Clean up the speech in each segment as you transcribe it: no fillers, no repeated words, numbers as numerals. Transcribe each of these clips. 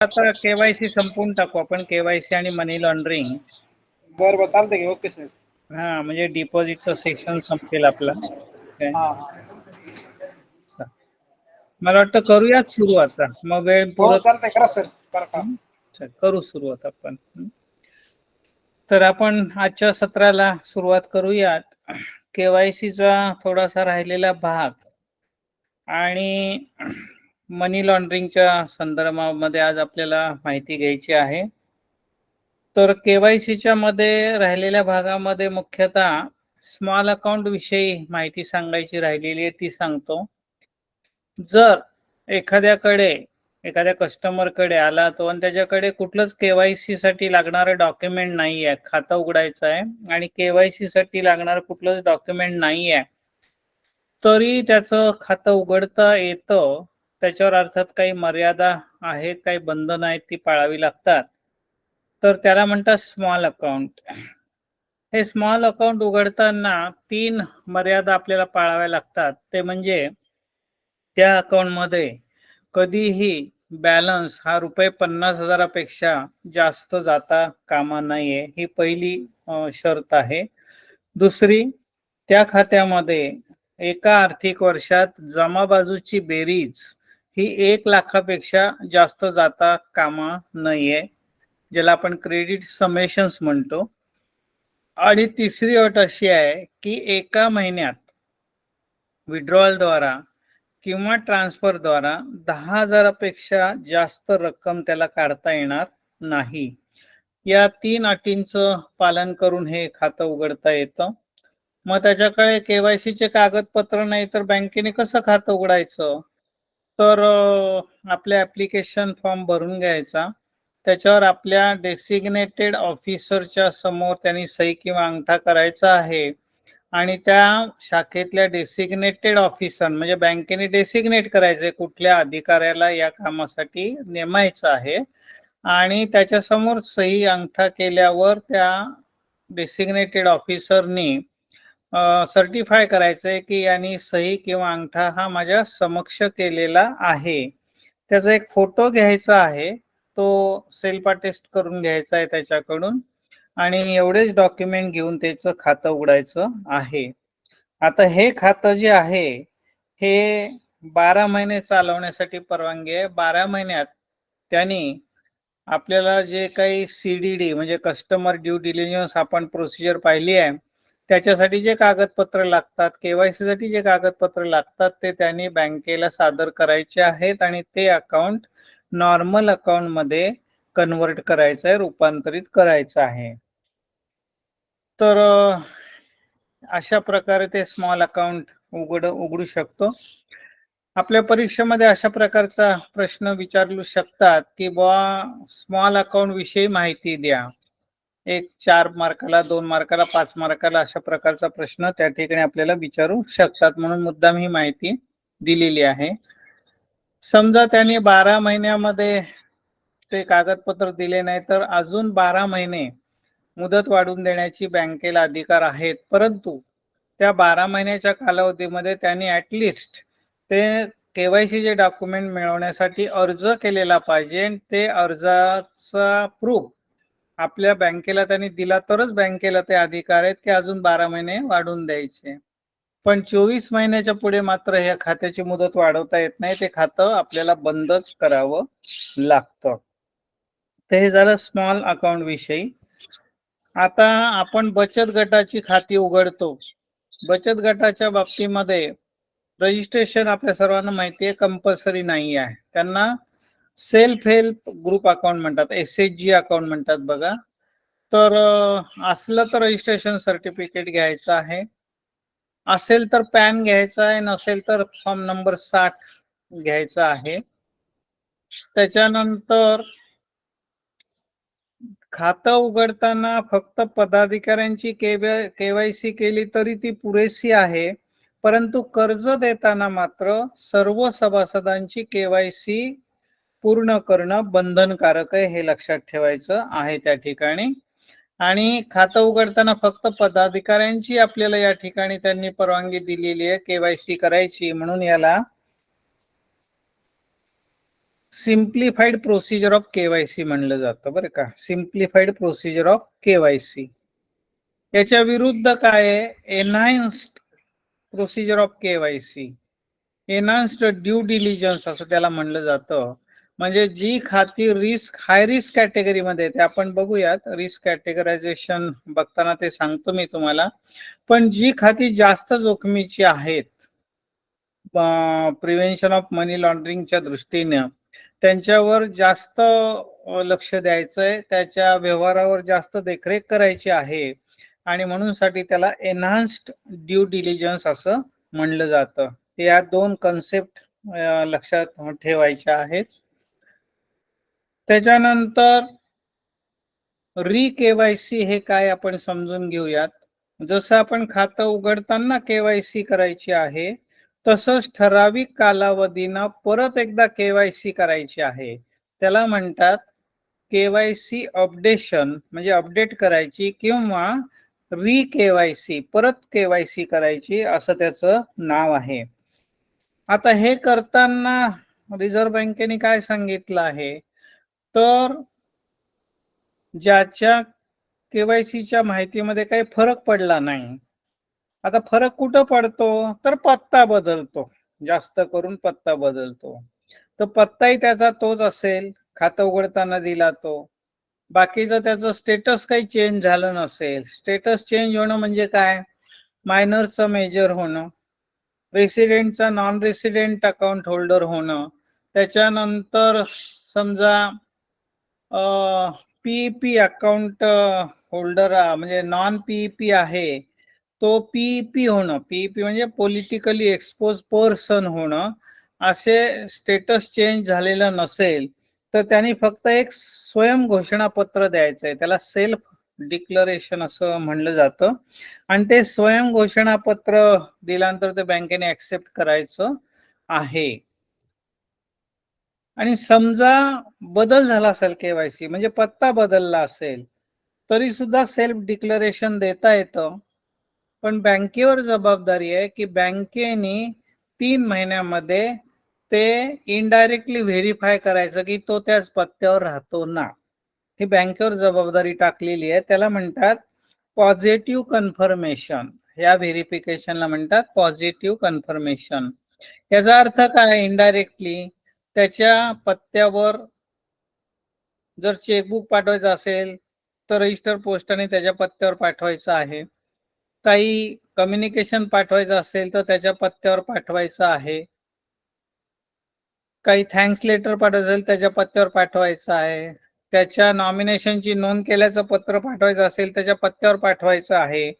आता केवायसी संपवून टाकू आपण, केवायसी आणि मनी लॉन्ड्रिंग. बरं चालतंय की. Okay sir. हा, म्हणजे डिपॉझिटचं सेक्शन संपेल आपला. काय मला वाटतं करूयाच सुरू आता, मग वेळ हो पुरत. चालतंय, करा सर, करा. करू सुरुवात आपण. तर आपण आजच्या सत्राला सुरुवात करूयात. केवायसीचा थोडासा राहिलेला भाग आणि मनी लॉन्ड्रिंगच्या संदर्भामध्ये आज आपल्याला माहिती घ्यायची आहे. तर केवायसीच्या मध्ये राहिलेल्या भागामध्ये मुख्यतः स्मॉल अकाउंट विषयी माहिती सांगायची राहिलेली आहे, ती सांगतो. जर एखाद्या कस्टमरकडे आला तो आणि त्याच्याकडे कुठलंच केवायसी साठी लागणारं डॉक्युमेंट नाही आहे, खातं उघडायचं आहे आणि केवायसी साठी लागणारं कुठलंच डॉक्युमेंट नाही आहे, तरी त्याचं खातं उघडता येतं. त्याच्यावर अर्थात काही मर्यादा आहेत, काही बंधनं आहेत, ती पाळावी लागतात. तर त्याला म्हणतात स्मॉल अकाउंट. हे स्मॉल अकाउंट उघडताना 3 मर्यादा आपल्याला पाळाव्या लागतात. ते म्हणजे त्या अकाउंटमध्ये कधीही बॅलन्स हा ₹50,000पेक्षा जास्त जाता कामा नये, ही पहिली शर्त आहे. दुसरी, त्या खात्यामध्ये एका आर्थिक वर्षात जमा बाजूची बेरीज ही 1 लाखापेक्षा जास्त जाता कामा नये, ज्याला आपण क्रेडिट समेशन्स म्हणतो. आणि तिसरी अट अशी आहे की एका महिन्यात विड्रॉलद्वारा किंवा ट्रान्सफरद्वारा 10,000पेक्षा जास्त रक्कम त्याला काढता येणार नाही. या 3 अटींचं पालन करून हे खातं उघडता येतं. मग त्याच्याकडे केवायसीचे कागदपत्र नाही तर बँकेने कसं खातं उघडायचं? तर आपल्या ऍप्लिकेशन फॉर्म भरून घ्यायचा, त्याच्यावर आपल्या डेसिग्नेटेड ऑफिसरच्या समोर त्यांनी सही किंवा अंगठा करायचा आहे आणि त्या शाखेतल्या डेसिग्नेटेड ऑफिसर म्हणजे बँकेने डेसिग्नेट करायचे कुठल्या अधिकाऱ्याला या कामासाठी नेमायचं आहे आणि त्याच्या समोर सही अंगठा केल्यावर त्या डेसिग्नेटेड ऑफिसरनी सर्टिफाय करायचंय की यांनी सही किंवा अंगठा हा माझ्या समक्ष केलेला आहे. त्याचा एक फोटो घ्यायचा आहे, तो सेल्फ अटेस्ट करून घ्यायचा आहे त्याच्याकडून आणि एवढेच डॉक्युमेंट घेऊन त्याचं खातं उघडायचं आहे. आता हे खातं जे आहे हे 12 महिने चालवण्यासाठी परवानगी आहे. 12 महिन्यात त्यांनी आपल्याला जे काही CDD म्हणजे कस्टमर ड्यू डिलिजन्स आपण प्रोसिजर पाहिली आहे, त्याच्यासाठी जे कागदपत्र लागतात, केवायसी साठी जे कागदपत्र लागतात, ते त्यांनी बँकेला सादर करायचे आहेत आणि ते अकाउंट नॉर्मल अकाउंट मध्ये कन्वर्ट करायचं आहे, रूपांतरित करायचं आहे. तर अशा प्रकारे ते स्मॉल अकाउंट उघडू शकतो. आपल्या परीक्षेमध्ये अशा प्रकारचा प्रश्न विचारू शकतात की बुवा स्मॉल अकाउंट विषयी माहिती द्या. 4 मार्काला, 2 मार्काला, 5 मार्काला अशा प्रकारचा प्रश्न त्या ठिकाणी आपल्याला विचारू शकतात, म्हणून मुद्दाम ही माहिती दिलेली आहे. समजा त्यांनी 12 महिन्यामध्ये ते कागदपत्र दिले नाही तर अजून 12 महिने मुदत वाढवून देण्याची बँकेला अधिकार आहेत, परंतु त्या 12 महिन्याच्या कालावधीमध्ये त्यांनी ऍटलिस्ट ते केवायसीचे डॉक्युमेंट मिळवण्यासाठी अर्ज केलेला पाहिजे. ते अर्जाचा प्रूफ आपल्या बँकेला त्यांनी दिला तरच बँकेला ते अधिकार आहेत की अजून 12 महिने वाढवून द्यायचे. पण 24 महिन्याच्या पुढे मात्र ह्या खात्याची मुदत वाढवता येत नाही, ते खातं आपल्याला बंदच करावं लागतं. तर हे झालं स्मॉल अकाउंट विषयी. आता आपण बचत गटाची खाती उघडतो. बचत गटाच्या बाबतीमध्ये रजिस्ट्रेशन आपल्या सर्वांना माहिती आहे कंपल्सरी नाही आहे. त्यांना सेल्फ हेल्प ग्रुप अकाउंट म्हणतात, SHG अकाउंट म्हणतात बघा. तर असलं तर रजिस्ट्रेशन सर्टिफिकेट घ्यायचं आहे, असेल तर पॅन घ्यायचा आहे, नसेल तर फॉर्म नंबर 60 घ्यायचा आहे. त्याच्यानंतर खातं उघडताना फक्त पदाधिकाऱ्यांची केवायसी केली तरी ती पुरेशी आहे, परंतु कर्ज देताना मात्र सर्व सभासदांची केवायसी पूर्ण करणं बंधनकारक आहे, हे लक्षात ठेवायचं आहे त्या ठिकाणी. आणि खातं उघडताना फक्त पदाधिकाऱ्यांची आपल्याला या ठिकाणी त्यांनी परवानगी दिलेली आहे केवायसी करायची, म्हणून याला सिम्प्लिफाईड प्रोसिजर ऑफ केवायसी म्हणलं जातं बरं का. Simplified procedure of KYC. याच्या विरुद्ध काय आहे? Enhanced procedure of KYC. Enhanced due diligence असं त्याला म्हणलं जातं. म्हणजे जी खाती हाय रिस्क कॅटेगरीमध्ये ते आपण बघूयात. रिस्क कॅटेगरायझेशन बघताना ते सांगतो मी तुम्हाला. पण जी खाती जास्त जोखमीची आहेत प्रिव्हेन्शन ऑफ मनी लॉन्ड्रिंगच्या दृष्टीने, त्यांच्यावर जास्त लक्ष द्यायचंय, त्याच्या व्यवहारावर जास्त देखरेख करायची आहे आणि म्हणून साठी त्याला एनहान्स्ड ड्यू डिलिजन्स असं म्हणलं जातं. या दोन कन्सेप्ट लक्षात ठेवायच्या आहेत. त्याच्यानंतर री केवायसी हे काय आपण समजून घेऊयात. जसं आपण खातं उघडताना केवायसी करायची आहे, तसंच ठराविक कालावधीनं परत एकदा केवायसी करायची आहे. त्याला म्हणतात केवायसी अपडेशन, म्हणजे अपडेट करायची किंवा री केवायसी, परत केवायसी करायची असं त्याचं नाव आहे. आता हे करताना रिझर्व्ह बँकेने काय सांगितलं आहे, तर ज्याच्या केवायसीच्या माहितीमध्ये काही फरक पडला नाही. आता फरक कुठं पडतो, तर पत्ता बदलतो. जास्त करून पत्ता बदलतो. तर पत्ताही त्याचा तोच असेल, खातं उघडताना दिला तो. बाकीचं त्याचं स्टेटस काही चेंज झालं नसेल. स्टेटस चेंज होणं म्हणजे काय? मायनरचं मेजर होणं, रेसिडेंटचा नॉन रेसिडेंट अकाउंट होल्डर होणं, त्याच्यानंतर समजा पीईपी अकाउंट होल्डर म्हणजे नॉन पीईपी आहे, तो पीईपी होणं, पीईपी म्हणजे पॉलिटिकली एक्सपोज पर्सन होणं, असे स्टेटस चेंज झालेलं नसेल तर त्यांनी फक्त एक स्वयं घोषणापत्र द्यायचं आहे. त्याला सेल्फ डिक्लरेशन असं म्हणलं जातं आणि ते स्वयं घोषणापत्र दिल्यानंतर ते बँकेने ऍक्सेप्ट करायचं आहे. आणि समजा बदल झाला असेल केवायसी, म्हणजे पत्ता बदलला असेल, तरी सुद्धा सेल्फ डिक्लरेशन देता येतं. पण बँकेवर जबाबदारी आहे की बँकेने 3 महिन्यामध्ये ते इनडायरेक्टली व्हेरीफाय करायचं की तो त्याच पत्त्यावर राहतो ना. ही बँकेवर जबाबदारी टाकलेली आहे. त्याला म्हणतात पॉझिटिव्ह कन्फर्मेशन. या व्हेरिफिकेशनला म्हणतात पॉझिटिव्ह कन्फर्मेशन. याचा अर्थ काय? इनडायरेक्टली त्याच्या पत्त्यावर जर चेकबुक पाठवायचं असेल तर रजिस्टर पोस्टाने त्याच्या पत्त्यावर पाठवायचं आहे. काही कम्युनिकेशन पाठवायचं असेल तर त्याच्या पत्त्यावर पाठवायचं आहे. काही थँक्स लेटर पाठवायचं असेल त्याच्या पत्त्यावर पाठवायचं आहे. त्याच्या नॉमिनेशनची नोंद केल्याचं पत्र पाठवायचं असेल त्याच्या पत्त्यावर पाठवायचं आहे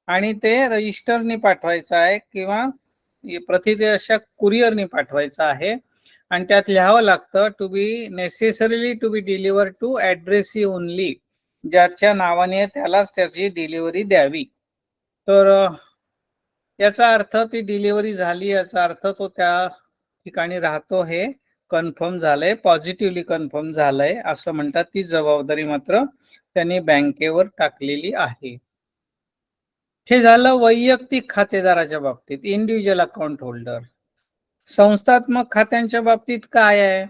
आणि ते रजिस्टरनी पाठवायचं आहे किंवा प्रतिदेशक कुरिअरनी पाठवायचं आहे. आणि त्यात लिहावं लागतं to be necessarily to be deliver to addressee only. ज्याच्या नावाने त्यालाच त्याची डिलिव्हरी द्यावी. तर याचा अर्थ ती डिलिव्हरी झाली, याचा अर्थ तो त्या ठिकाणी राहतो हे कन्फर्म झालंय, पॉझिटिव्हली कन्फर्म झालंय असं म्हणतात. ती जबाबदारी मात्र त्यांनी बँकेवर टाकलेली आहे. हे झालं वैयक्तिक खातेदाराच्या बाबतीत, इंडिव्हिज्युअल अकाउंट होल्डर. संस्थात्मक खात्यांच्या बाबतीत काय आहे,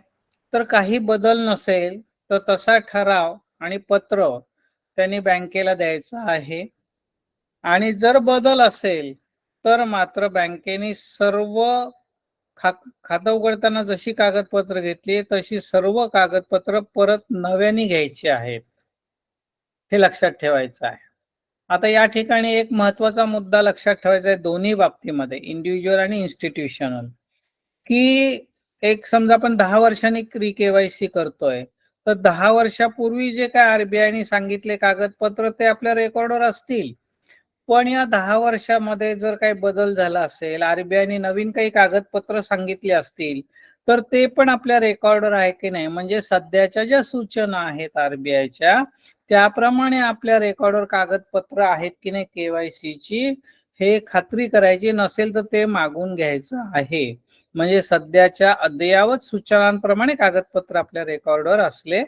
तर काही बदल नसेल तर तसा ठराव आणि पत्र त्यांनी बँकेला द्यायचं आहे. आणि जर बदल असेल तर मात्र बँकेने सर्व खातं उघडताना जशी कागदपत्र घेतली तशी सर्व कागदपत्र परत नव्याने घ्यायची आहेत. हे लक्षात ठेवायचं आहे. आता या ठिकाणी एक महत्वाचा मुद्दा लक्षात ठेवायचा आहे दोन्ही बाबतीमध्ये, इंडिव्हिज्युअल आणि इन्स्टिट्यूशनल, की एक समजा आपण 10 वर्षांनी केवायसी करतोय तर 10 वर्षापूर्वी जे काय आरबीआयने सांगितले कागदपत्र ते आपल्या रेकॉर्डवर असतील. पण या 10 वर्षामध्ये जर काही बदल झाला असेल, आरबीआयने नवीन काही कागदपत्र सांगितले असतील तर ते पण आपल्या रेकॉर्डवर आहे की नाही, म्हणजे सध्याच्या ज्या सूचना आहेत आरबीआयच्या त्याप्रमाणे आपल्या रेकॉर्डवर कागदपत्र आहेत की नाही केवायसीची, हे खात्री करायची. नसेल तर ते मागून घ्यायचं आहे. म्हणजे सध्याच्या अद्ययावत सूचनांप्रमाणे कागदपत्र आपल्या रेकॉर्डवर असले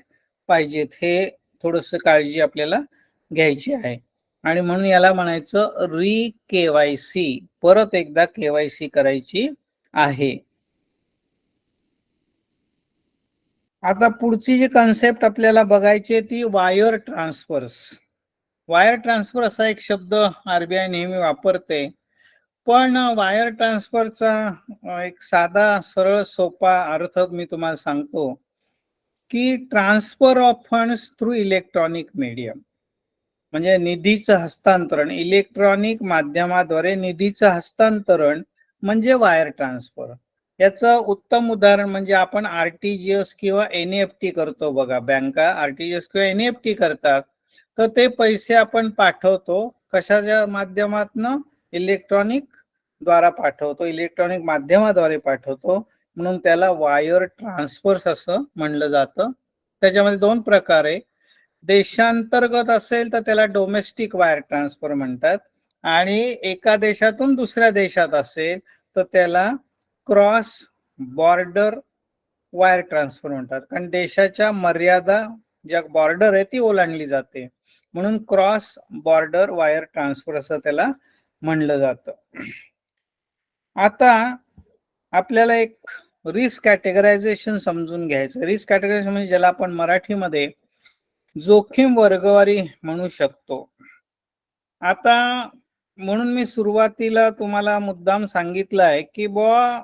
पाहिजेत. हे थोडस काळजी आपल्याला घ्यायची आहे. आणि म्हणून याला म्हणायचं री केवायसी, परत एकदा केवायसी करायची आहे. आता पुढची जी कन्सेप्ट आपल्याला बघायची आहे ती वायर ट्रान्सफर्स. वायर ट्रान्सफर असा एक शब्द आरबीआय नेहमी वापरते, पण वायर ट्रान्सफरचा एक साधा सरळ सोपा अर्थ मी तुम्हाला सांगतो की transfer of funds through electronic medium, म्हणजे निधीचं हस्तांतरण इलेक्ट्रॉनिक माध्यमाद्वारे निधीचं हस्तांतरण म्हणजे वायर ट्रान्सफर. याचं उत्तम उदाहरण म्हणजे आपण आरटीजीएस किंवा एनईएफटी करतो बघा. बँका आरटीजीएस किंवा एनईएफटी करतात, तर ते पैसे आपण पाठवतो कशाच्या माध्यमातून? इलेक्ट्रॉनिक द्वारा पाठवतो, इलेक्ट्रॉनिक माध्यमाद्वारे पाठवतो, म्हणून त्याला वायर ट्रान्सफर्स असं म्हणलं जातं. त्याच्यामध्ये दोन प्रकार आहे. देशांतर्गत असेल तर त्याला डोमेस्टिक वायर ट्रान्सफर म्हणतात, आणि एका देशातून दुसऱ्या देशात असेल तर त्याला क्रॉस बॉर्डर वायर ट्रान्सफर म्हणतात, कारण देशाच्या मर्यादा ज्या बॉर्डर आहे ती ओलांडली जाते, म्हणून क्रॉस बॉर्डर वायर ट्रान्सफर असं त्याला म्हणलं जातं. आता आपल्याला एक रिस्क कॅटेगरायझेशन समजून घ्यायचं. रिस्क कॅटेगरायझेशन म्हणजे ज्याला आपण मराठीमध्ये जोखीम वर्गवारी म्हणू शकतो. आता म्हणून मी सुरुवातीला तुम्हाला मुद्दाम सांगितलं आहे की बुवा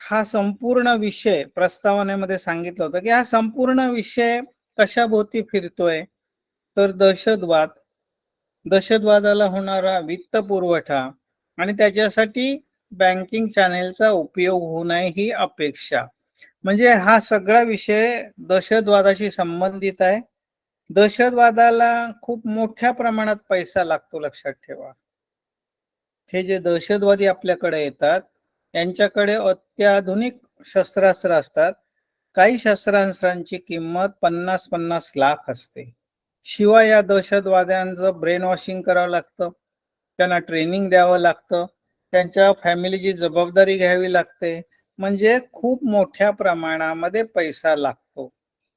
हा संपूर्ण विषय प्रस्तावनेमध्ये सांगितलं होतं की हा संपूर्ण विषय कशाभोवती फिरतोय, तर दहशतवादाला होणारा वित्त पुरवठा आणि त्याच्यासाठी बँकिंग चॅनेलचा उपयोग होऊ नये ही अपेक्षा. म्हणजे हा सगळा विषय दहशतवादाशी संबंधित आहे. दहशतवादाला खूप मोठ्या प्रमाणात पैसा लागतो, लक्षात ठेवा. हे जे दहशतवादी आपल्याकडे येतात यांच्याकडे अत्याधुनिक शस्त्रास्त्र असतात. काही शस्त्रास्त्रांची किंमत 50-50 लाख असते. शिवाय या दहशतवाद्यांचं ब्रेन वॉशिंग करावं लागतं, त्यांना ट्रेनिंग द्यावं लागतं, त्यांच्या फॅमिलीची जबाबदारी घ्यावी लागते, म्हणजे खूप मोठ्या प्रमाणामध्ये पैसा लागतो.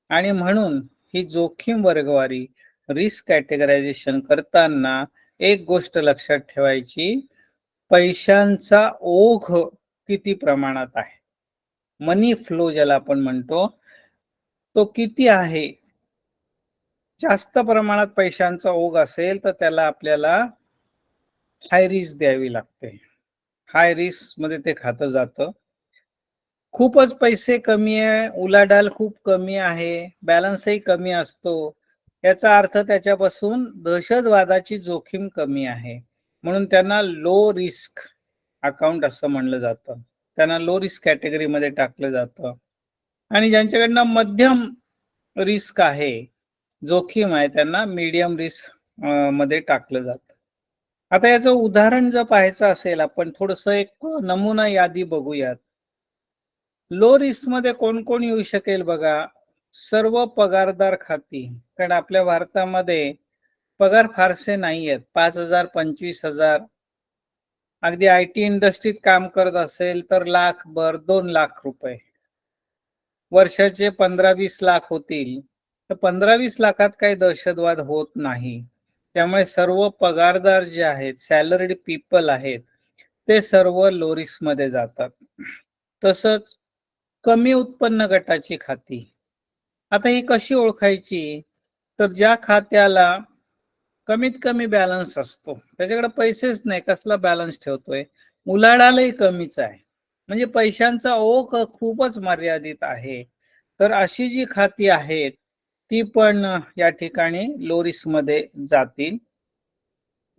आणि म्हणून ही जोखीम वर्गवारी रिस्क कॅटेगरायझेशन करताना एक गोष्ट लक्षात ठेवायची, पैशांचा ओघ किती प्रमाणात आहे, मनी फ्लो ज्याला आपण म्हणतो तो किती आहे. जास्त प्रमाणात पैशांचा ओघ असेल तर त्याला आपल्याला हाय रिस्क द्यावी लागते. हाय रिस्क मध्ये ते खातं जातं. खूपच पैसे कमी आहे, उलाढाल खूप कमी आहे, बॅलन्सही कमी असतो, याचा अर्थ त्याच्यापासून दहशतवादाची जोखीम कमी आहे, म्हणून त्यांना लो रिस्क अकाउंट असं म्हणलं जातं. त्यांना लो रिस्क कॅटेगरीमध्ये टाकलं जातं. आणि ज्यांच्याकडनं मध्यम रिस्क आहे, जोखीम आहे, त्यांना मीडियम रिस्क मध्ये टाकलं जातं. आता याचं उदाहरण जर पाहायचं असेल, आपण थोडस एक नमुना यादी बघूयात. लो रिस्क मध्ये कोण कोण येऊ शकेल बघा. सर्व पगारदार खाती, कारण आपल्या भारतामध्ये पगार फारसे नाही आहेत. 5,000 25,000. अगदी IT इंडस्ट्रीत काम करत असेल तर लाखभर 2 लाख रुपये, वर्षाचे 15-20 लाख होतील, तर 15-20 लाखात काही दहशतवाद होत नाही. त्यामुळे सर्व पगारदार जे आहेत, सॅलरीड पीपल आहेत, ते सर्व लो रिस्क मध्ये जातात. तसंच कमी उत्पन्न गटाची खाती. आता ही कशी ओळखायची, तर ज्या खात्याला कमीत कमी बॅलन्स असतो, त्याच्याकडे पैसेच नाही, कसला बॅलन्स ठेवतोय, उलाढालही कमीच आहे, म्हणजे पैशांचा ओघ खूपच मर्यादित आहे, तर अशी जी खाती आहेत ती पण या ठिकाणी लो रिस्क मध्ये जातील.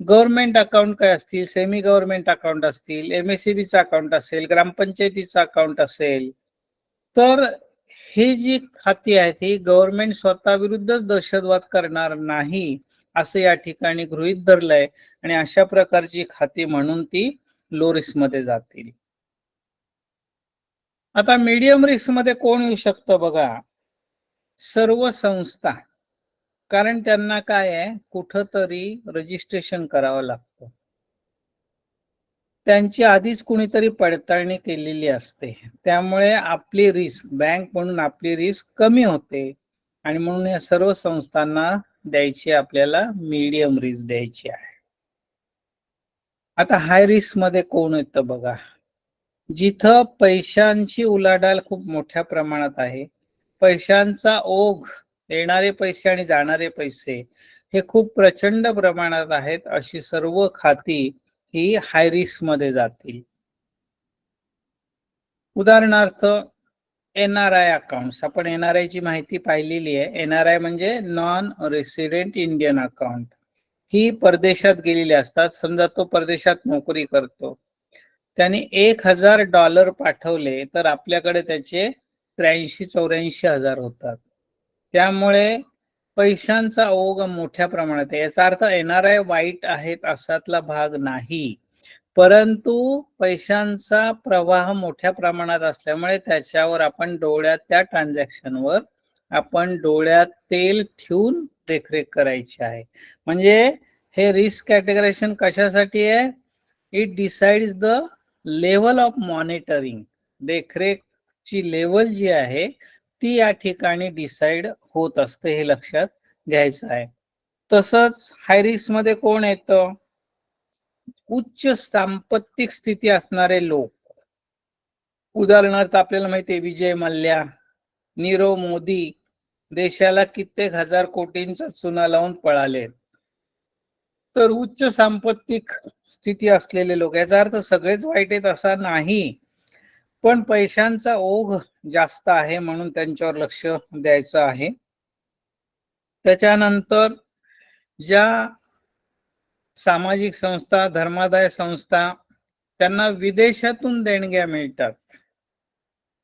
गव्हर्नमेंट अकाउंट काय असतील, सेमी गव्हर्नमेंट अकाउंट असतील, MSCBचं अकाउंट असेल, ग्रामपंचायतीचं अकाउंट असेल, तर हे जी खाती आहेत ही गव्हर्नमेंट स्वतः विरुद्धच दहशतवाद करणार नाही असं या ठिकाणी गृहीत धरलंय, आणि अशा प्रकारची खाती म्हणून ती लो रिस्क मध्ये जातील. आता मीडियम रिस्क मध्ये कोण येऊ शकतं बघा. सर्व संस्था, कारण त्यांना काय आहे, कुठंतरी रजिस्ट्रेशन करावं लागतं, त्यांची आधीच कुणीतरी पडताळणी केलेली असते, त्यामुळे आपली रिस्क, बँक म्हणून आपली रिस्क कमी होते, आणि म्हणून या सर्व संस्थांना द्यायची आपल्याला मीडियम रिस्क द्यायची आहे. आता हाय रिस्क मध्ये कोण येतं बघा. जिथं पैशांची उलाढाल खूप मोठ्या प्रमाणात आहे, पैशांचा ओघ, येणारे पैसे आणि जाणारे पैसे हे खूप प्रचंड प्रमाणात आहेत, अशी सर्व खाती ही हाय रिस्क मध्ये जातील. उदाहरणार्थ NRI अकाउंट्स, आपण NRI ची माहिती पाहिलेली आहे. NRI म्हणजे नॉन रेसिडेंट इंडियन अकाउंट. ही परदेशात गेलेली असतात. समजा तो परदेशात नोकरी करतो, त्याने $1000 पाठवले तर आपल्याकडे त्याचे 83-84 हजार होतात. त्यामुळे पैशांचा ओघ मोठ्या प्रमाणात आहे. याचा अर्थ NRI वाईट आहेत असातला भाग नाही, परंतु पैशांचा प्रवाह मोठ्या प्रमाणात असल्यामुळे त्याच्यावर आपण त्या ट्रान्झॅक्शनवर आपण डोळ्यात तेल ठेवून देखरेख करायची आहे. म्हणजे हे रिस्क कॅटेगरायझेशन कशासाठी आहे? It decides the level of monitoring. देखरेखची लेवल जी आहे ती या ठिकाणी डिसाइड होत असते, हे लक्षात घ्यायचं आहे. तसंच हाय रिस्क मध्ये कोण येतं? उच्च सांपत्तिक स्थिती असणारे लोक. उदाहरणार्थ आपल्याला माहिती आहे विजय मल्ल्या, नीरव मोदी देशाला कित्येक हजार कोटींचा चुना लावून पळाले. तर उच्च सांपत्तिक स्थिती असलेले लोक, याचा अर्थ सगळेच वाईट आहेत असा नाही, पण पैशांचा ओघ जास्त आहे म्हणून त्यांच्यावर लक्ष द्यायचं आहे. त्याच्यानंतर ज्या सामाजिक संस्था, धर्मादाय संस्था, त्यांना विदेशातून देणग्या मिळतात.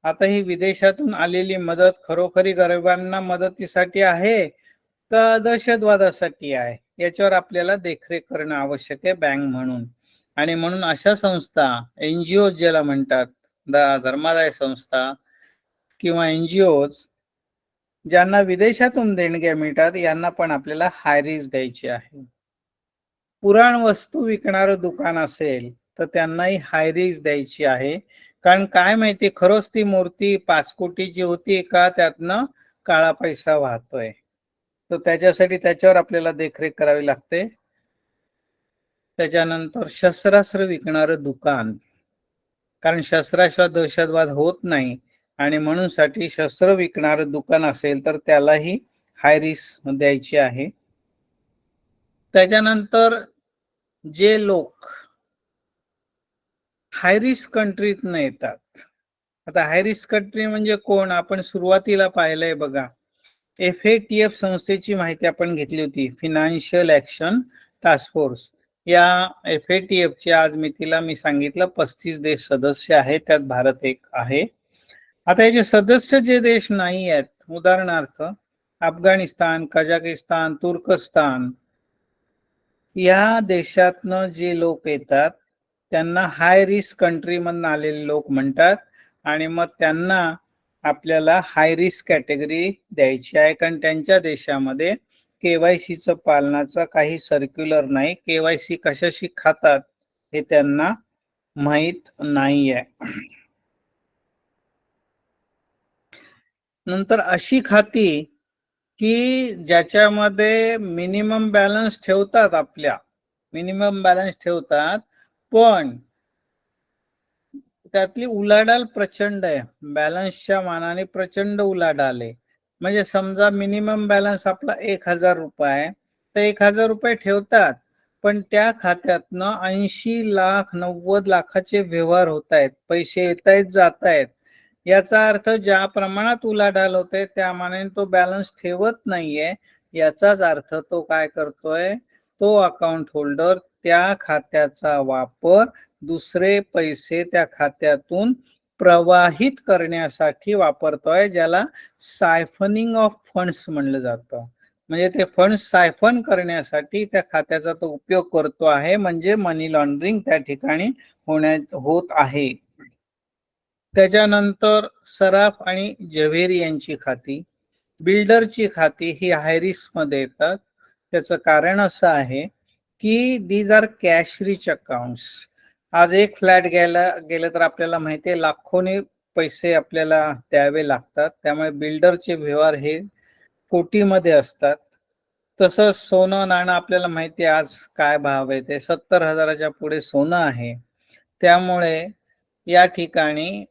आता ही विदेशातून आलेली मदत खरोखरी गरिबांना मदतीसाठी आहे का दहशतवादासाठी आहे, याच्यावर आपल्याला देखरेख करणं आवश्यक आहे बँक म्हणून. आणि म्हणून अशा संस्था, NGO ज्याला म्हणतात, धर्मादाय संस्था किंवा NGOज ज्यांना विदेशातून देणग्या मिळतात, यांना पण आपल्याला हाय रिस्क द्यायची आहे. पुराण वस्तू विकणारं दुकान असेल तर त्यांनाही हाय रिस्क द्यायची आहे, कारण काय माहिती खरंच ती मूर्ती 5 कोटीची होती का त्यातनं काळा पैसा वाहतोय, तर त्याच्यासाठी त्याच्यावर आपल्याला देखरेख करावी लागते. त्याच्यानंतर शस्त्रास्त्र विकणारं दुकान, कारण शस्त्राशिवाय दहशतवाद होत नाही, आणि म्हणून साठी शस्त्र विकणारं दुकान असेल तर त्यालाही हाय रिस्क द्यायची आहे. त्याच्यानंतर जे लोक हाय रिस्क कंट्रीतनं येतात, आता हाय रिस्क कंट्री म्हणजे कोण? आपण सुरुवातीला पाहिलंय बघा, FATF संस्थेची माहिती आपण घेतली होती, फिनान्शियल ऍक्शन टास्क फोर्स. या FATF ची आज मितीला मी सांगितलं 35 देश सदस्य आहेत, त्यात भारत एक आहे. आता याचे सदस्य जे देश नाही आहेत, उदाहरणार्थ अफगाणिस्तान, कझाकिस्तान, तुर्कस्तान, या देशातनं जे लोक येतात त्यांना हाय रिस्क कंट्री मधून आलेले लोक म्हणतात, आणि मग त्यांना आपल्याला हाय रिस्क कॅटेगरी द्यायची आहे, कारण त्यांच्या देशामध्ये KYC पालनाचा काही सर्क्युलर नाही, KYC कशाशी खातात हे त्यांना माहित नाहीये. नंतर अशी खाती की ज्याच्यामध्ये मिनिमम बॅलन्स ठेवतात, आपल्या मिनिमम बॅलन्स ठेवतात, पण त्यातली उलाढाल प्रचंड आहे, बॅलन्सच्या मानाने प्रचंड उलाढाल आहे. म्हणजे समजा मिनिमम बॅलन्स आपला 1000 रुपये आहे, तर 1000 रुपये ठेवतात, पण त्या खात्यातनं 80 लाख 90 लाखाचे व्यवहार होत आहेत, पैसे येत आहेत जात आहेत. याचा अर्थ ज्या प्रमाणात उलाढाल होते त्या मानाने तो बॅलन्स ठेवत नाहीये. याचाच अर्थ तो काय करतोय, तो अकाउंट होल्डर त्या खात्याचा वापर दुसरे पैसे त्या खात्यातून प्रवाहित करण्यासाठी वापरतोय, ज्याला सायफनिंग ऑफ फंड्स म्हणलं जातं. म्हणजे ते फंड्स सायफन करण्यासाठी त्या खात्याचा तो उपयोग करतो आहे, म्हणजे मनी लॉन्ड्रिंग त्या ठिकाणी होत आहे. त्याच्यानंतर सराफ आणि जव्हेरी यांची खाती, बिल्डरची खाती ही हाय रिस्क मध्ये येतात. त्याचं कारण असं आहे की these are cash rich accounts. आज एक फ्लॅट घ्यायला गेलं तर आपल्याला माहिती आहे लाखोनी पैसे आपल्याला द्यावे लागतात, त्यामुळे बिल्डरचे व्यवहार हे कोटीमध्ये असतात. तसंच सोनं नाणं आपल्याला माहिती आहे आज काय भाव आहे, ते 70,000च्या पुढे सोनं आहे. त्यामुळे या ठिकाणी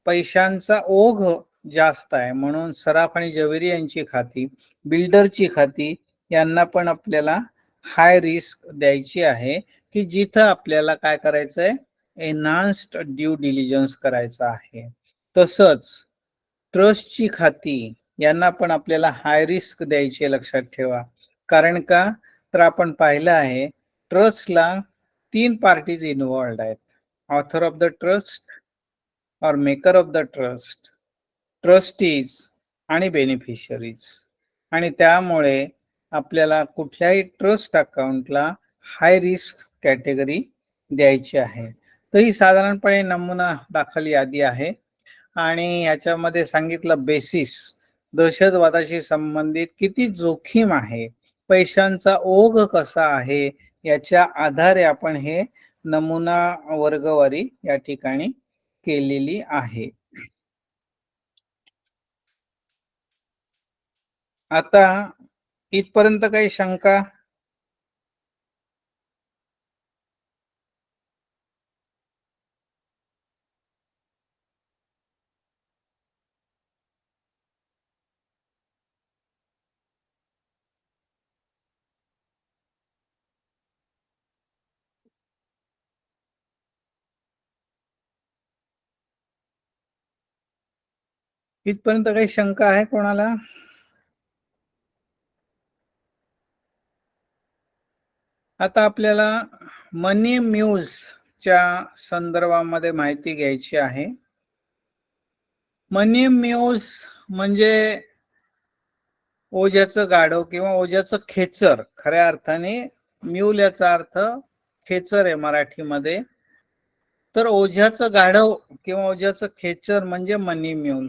पैशांचा ओघ जास्त आहे, म्हणून सराफ आणि जवेरी यांची खाती, बिल्डरची खाती यांना पण आपल्याला हाय रिस्क द्यायची आहे, की जिथं आपल्याला काय करायचंय, एनहान्स्ड ड्यू डिलिजन्स करायचा आहे. तसंच ट्रस्टची खाती यांना पण आपल्याला हाय रिस्क द्यायची लक्षात ठेवा. कारण का, तर आपण पाहिलं आहे ट्रस्टला 3 पार्टीज इन्व्हॉल्व्ड आहेत. ऑथर ऑफ द ट्रस्ट और maker of the trust, trustees आणि बेनिफिशरीज. आणि त्यामुळे आपल्याला कुठल्याही ट्रस्ट अकाउंटला हाय रिस्क कॅटेगरी द्यायची आहे. तर ही साधारणपणे नमुना दाखल यादी आहे आणि याच्यामध्ये सांगितलं बेसिस, दहशतवादाशी संबंधित किती जोखीम आहे, पैशांचा ओघ कसा आहे, याच्या आधारे आपण हे नमुना वर्गवारी या ठिकाणी केलेली आहे. आता इथपर्यंत काही शंका? इथपर्यंत काही शंका आहे कोणाला? आता आपल्याला मनी म्यूल्सच्या संदर्भामध्ये माहिती घ्यायची आहे. मनी म्यूल्स म्हणजे ओझ्याचं गाढव किंवा ओझ्याचं खेचर. खऱ्या अर्थाने म्यूल याचा अर्थ खेचर आहे मराठीमध्ये. तर ओझ्याचं गाढव किंवा ओझ्याचं खेचर म्हणजे मनी म्यूल.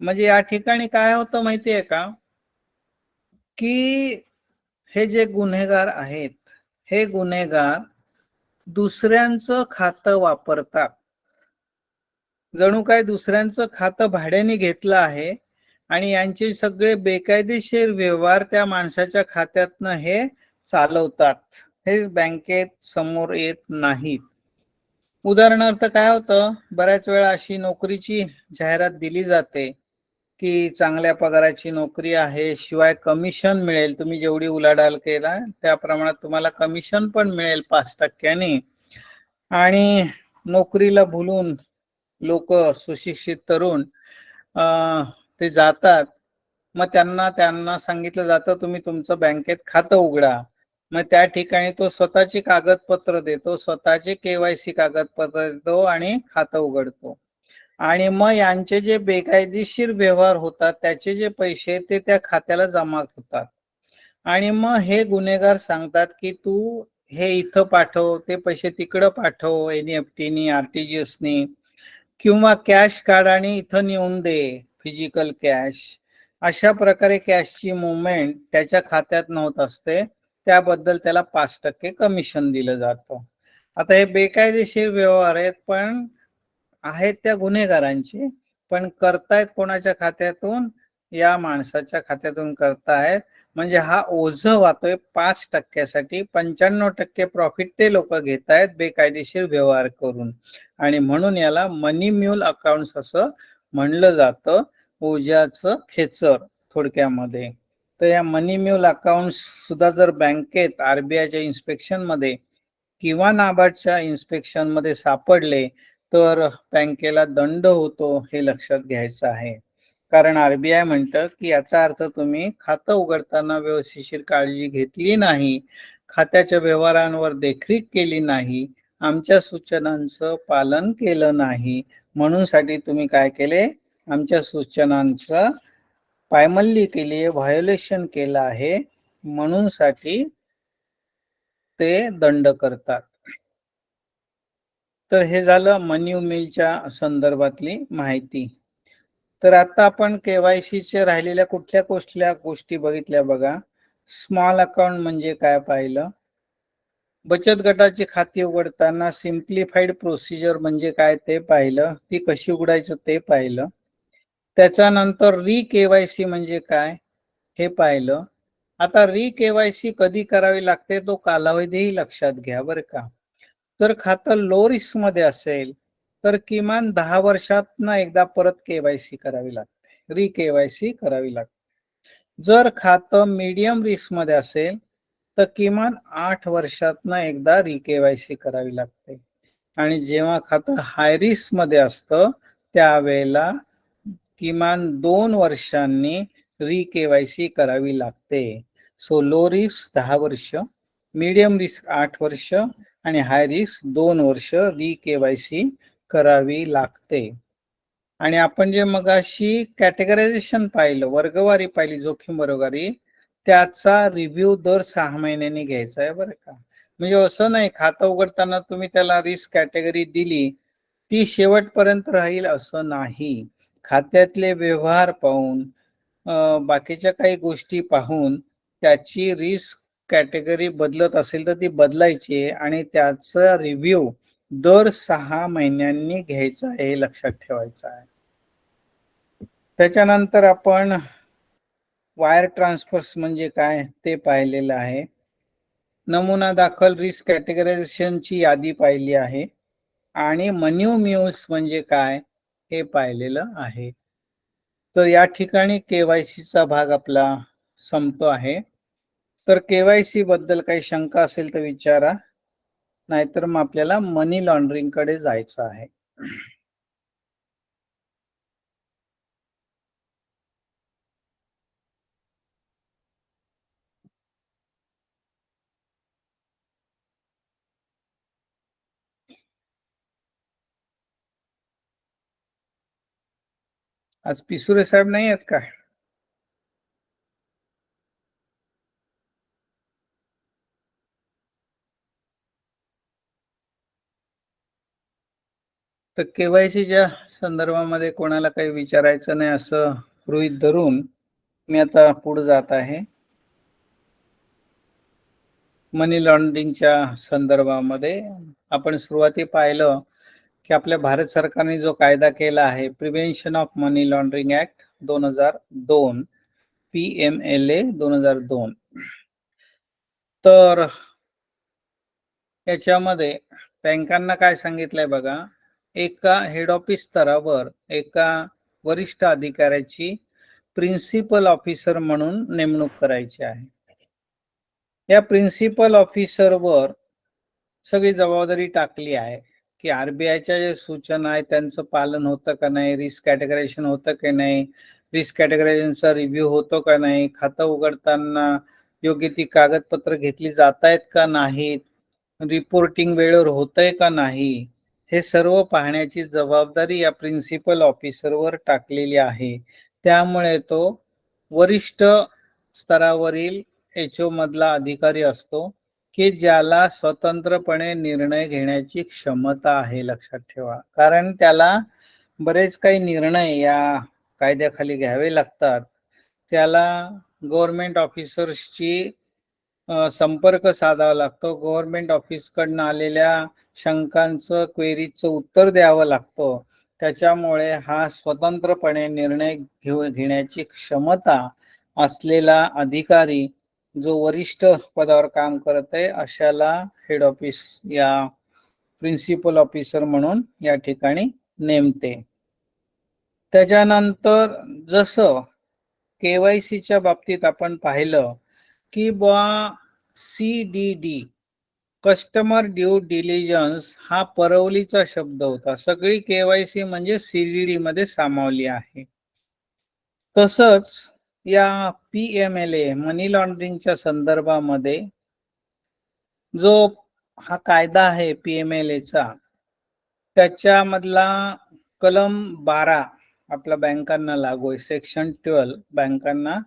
म्हणजे या ठिकाणी काय होतं माहितीये का, की हे जे गुन्हेगार आहेत, हे गुन्हेगार दुसऱ्यांचं खातं वापरतात. जणू काय दुसऱ्यांचं खातं भाड्याने घेतलं आहे आणि यांचे सगळे बेकायदेशीर व्यवहार त्या माणसाच्या खात्यातनं हे चालवतात. हे बँकेत समोर येत नाहीत. उदाहरणार्थ काय होतं, बऱ्याच वेळा अशी नोकरीची जाहिरात दिली जाते की चांगल्या पगाराची नोकरी आहे, शिवाय कमिशन मिळेल. तुम्ही जेवढी उलाढाल केला त्या प्रमाणात तुम्हाला कमिशन पण मिळेल 5% आणि नोकरीला भुलून लोक, सुशिक्षित तरुण ते जातात. मग त्यांना सांगितलं जातं तुम्ही तुमचं बँकेत खातं उघडा. मग त्या ठिकाणी तो स्वतःची कागदपत्र देतो, स्वतःचे KYC कागदपत्र देतो आणि खातं उघडतो. आणि मग यांचे जे बेकायदेशीर व्यवहार होतात त्याचे जे पैसे ते त्या खात्याला जमा होतात. आणि मग हे गुन्हेगार सांगतात की तू हे इथं पाठव, ते पैसे तिकडं पाठव, NEFT नी, RTGS नी, किंवा कॅश काढ आणि इथं नेऊन दे, फिजिकल कॅश. अशा प्रकारे कॅशची मुवमेंट त्याच्या खात्यात होत असते. त्याबद्दल त्याला 5% कमिशन दिलं जातं. आता हे बेकायदेशीर व्यवहार आहेत, पण आहेत त्या गुन्हेगारांचे, पण करतायत कोणाच्या खात्यातून, या माणसाच्या खात्यातून करतायत. म्हणजे हा ओझ वाहतोय 5%साठी, 95% प्रॉफिट ते लोक घेतायत बेकायदेशीर व्यवहार करून. आणि म्हणून याला मनी म्यूल अकाउंट्स असं म्हणलं जातं, ओझ्याचं खेचर थोडक्यामध्ये. तर या मनी म्यूल अकाउंट्स सुद्धा जर बँकेत RBIच्या इन्स्पेक्शन मध्ये किंवा नाबार्डच्या इन्स्पेक्शन मध्ये सापडले तर बँकेला दंड होतो, हे लक्षात घ्यायचं आहे. कारण RBI म्हणतं की याचा अर्थ तुम्ही खातं उघडताना व्यवस्थिशीर काळजी घेतली नाही, खात्याच्या व्यवहारांवर देखरेख केली नाही, आमच्या सूचनांचं पालन केलं नाही, म्हणून साठी तुम्ही काय केले, आमच्या सूचनांचं पायमल्ली केली, व्हायोलेशन केलं आहे, म्हणून साठी ते दंड करतात. तर हे झालं मनी म्यूलच्या संदर्भातली माहिती. तर आता आपण KYCच्या राहिलेल्या कुठल्या गोष्टी बघितल्या बघा. स्मॉल अकाउंट म्हणजे काय पाहिलं, बचत गटाची खाती उघडताना सिम्प्लिफाईड प्रोसिजर म्हणजे काय ते पाहिलं, ती कशी उघडायचं ते पाहिलं. त्याच्यानंतर KYC म्हणजे काय हे पाहिलं. आता KYC कधी करावी लागते तो कालावधीही लक्षात घ्या बरं का. जर खातं लो रिस्क मध्ये असेल तर किमान 10 वर्षातनं एकदा परत केवायसी करावी लागते, री केवायसी करावी लागते. जर खातं मीडियम रिस्क मध्ये असेल तर किमान 8 वर्षातनं एकदा री केवायसी करावी लागते. आणि जेव्हा खातं हाय रिस्क मध्ये असतं त्यावेळेला किमान 2 वर्षांनी री केवायसी करावी लागते. सो लो रिस्क 10 वर्ष, मीडियम रिस्क 8 वर्ष आणि हाय रिस्क 2 वर्ष री केवायसी करावी लागते. आणि आपण जे मगाशी कॅटेगरायझेशन पाहिलं, वर्गवारी पाहिली, जोखीम वर्गवारी, त्याचा रिव्ह्यू दर 6 महिन्यांनी घ्यायचा आहे बरं का. म्हणजे असं नाही खातं उघडताना तुम्ही त्याला रिस्क कॅटेगरी दिली ती शेवटपर्यंत राहील असं नाही. खात्यातले व्यवहार पाहून बाकीच्या काही गोष्टी पाहून त्याची रिस्क कॅटेगरी बदलत असेल तर ती बदलायची आणि त्याचा रिव्ह्यू दर 6 महिन्यांनी घ्यायचा आहे, हे लक्षात ठेवायचं आहे. त्याच्यानंतर आपण वायर ट्रान्सफर्स म्हणजे काय ते पाहिलेलं आहे. नमुना दाखल रिस्क कॅटेगरायझेशनची यादी पाहिली आहे आणि मनी म्यूव्स म्हणजे काय हे पाहिलेलं आहे. तर या ठिकाणी केवायसीचा भाग आपला संपतो आहे. तर केवायसी बद्दल काही शंका असेल तर विचारा, नाहीतर मग आपल्याला मनी लॉन्ड्रिंग कडे जायचं आहे. आज पिसुरे साहेब नाही आहेत का? तर केवायसीच्या संदर्भामध्ये कोणाला काही विचारायचं नाही असं गृहीत धरून मी आता पुढे जात आहे. मनी लॉन्ड्रिंगच्या संदर्भामध्ये आपण सुरुवाती पाहिलं की आपल्या भारत सरकारने जो कायदा केला आहे, prevention of money laundering act 2002, PMLA 2002. तर याच्यामध्ये बँकांना काय सांगितलंय बघा, एका हेड ऑफिस स्तरावर एका वरिष्ठ अधिकाऱ्याची प्रिन्सिपल ऑफिसर म्हणून नेमणूक करायची आहे. या प्रिन्सिपल ऑफिसरवर सगळी जबाबदारी टाकली आहे की आरबीआयच्या जे सूचना आहेत त्यांचं पालन होतं का नाही, रिस्क कॅटेगरायझेशन होतं की नाही, रिस्क कॅटेगरायझेशनचा रिव्ह्यू होतो का नाही, खातं उघडताना योग्य ती कागदपत्र घेतली जात आहेत का नाहीत, रिपोर्टिंग वेळेवर होतंय का नाही, हे सर्व पाहण्याची जबाबदारी या प्रिन्सिपल ऑफिसरवर टाकलेली आहे. त्यामुळे तो वरिष्ठ स्तरावरील एचओ मधला अधिकारी असतो की ज्याला स्वतंत्रपणे निर्णय घेण्याची क्षमता आहे, लक्षात ठेवा. कारण त्याला बरेच काही निर्णय या कायद्याखाली घ्यावे लागतात. त्याला गव्हर्नमेंट ऑफिसर्सची संपर्क साधावा लागतो. गव्हर्नमेंट ऑफिसकडनं आलेल्या शंकांचं, क्वेरीचं उत्तर द्यावं लागतं. त्याच्यामुळे हा स्वतंत्रपणे निर्णय घेण्याची क्षमता असलेला अधिकारी जो वरिष्ठ पदावर काम करत आहे अशाला हेड ऑफिस या प्रिन्सिपल ऑफिसर म्हणून या ठिकाणी नेमते. त्याच्यानंतर जसं केवायसीच्या बाबतीत आपण पाहिलं की CDD कस्टमर ड्यू डिलिजन्स हा परवलीचा शब्द होता. सगळी केवायसी म्हणजे CDD मध्ये सामावली आहे. तसंच या PMLA मनी लॉन्ड्रिंगच्या संदर्भामध्ये जो हा कायदा आहे PMLA चा, त्याच्यामधला कलम 12 आपल्या बँकांना लागू आहे. सेक्शन 12 बँकांना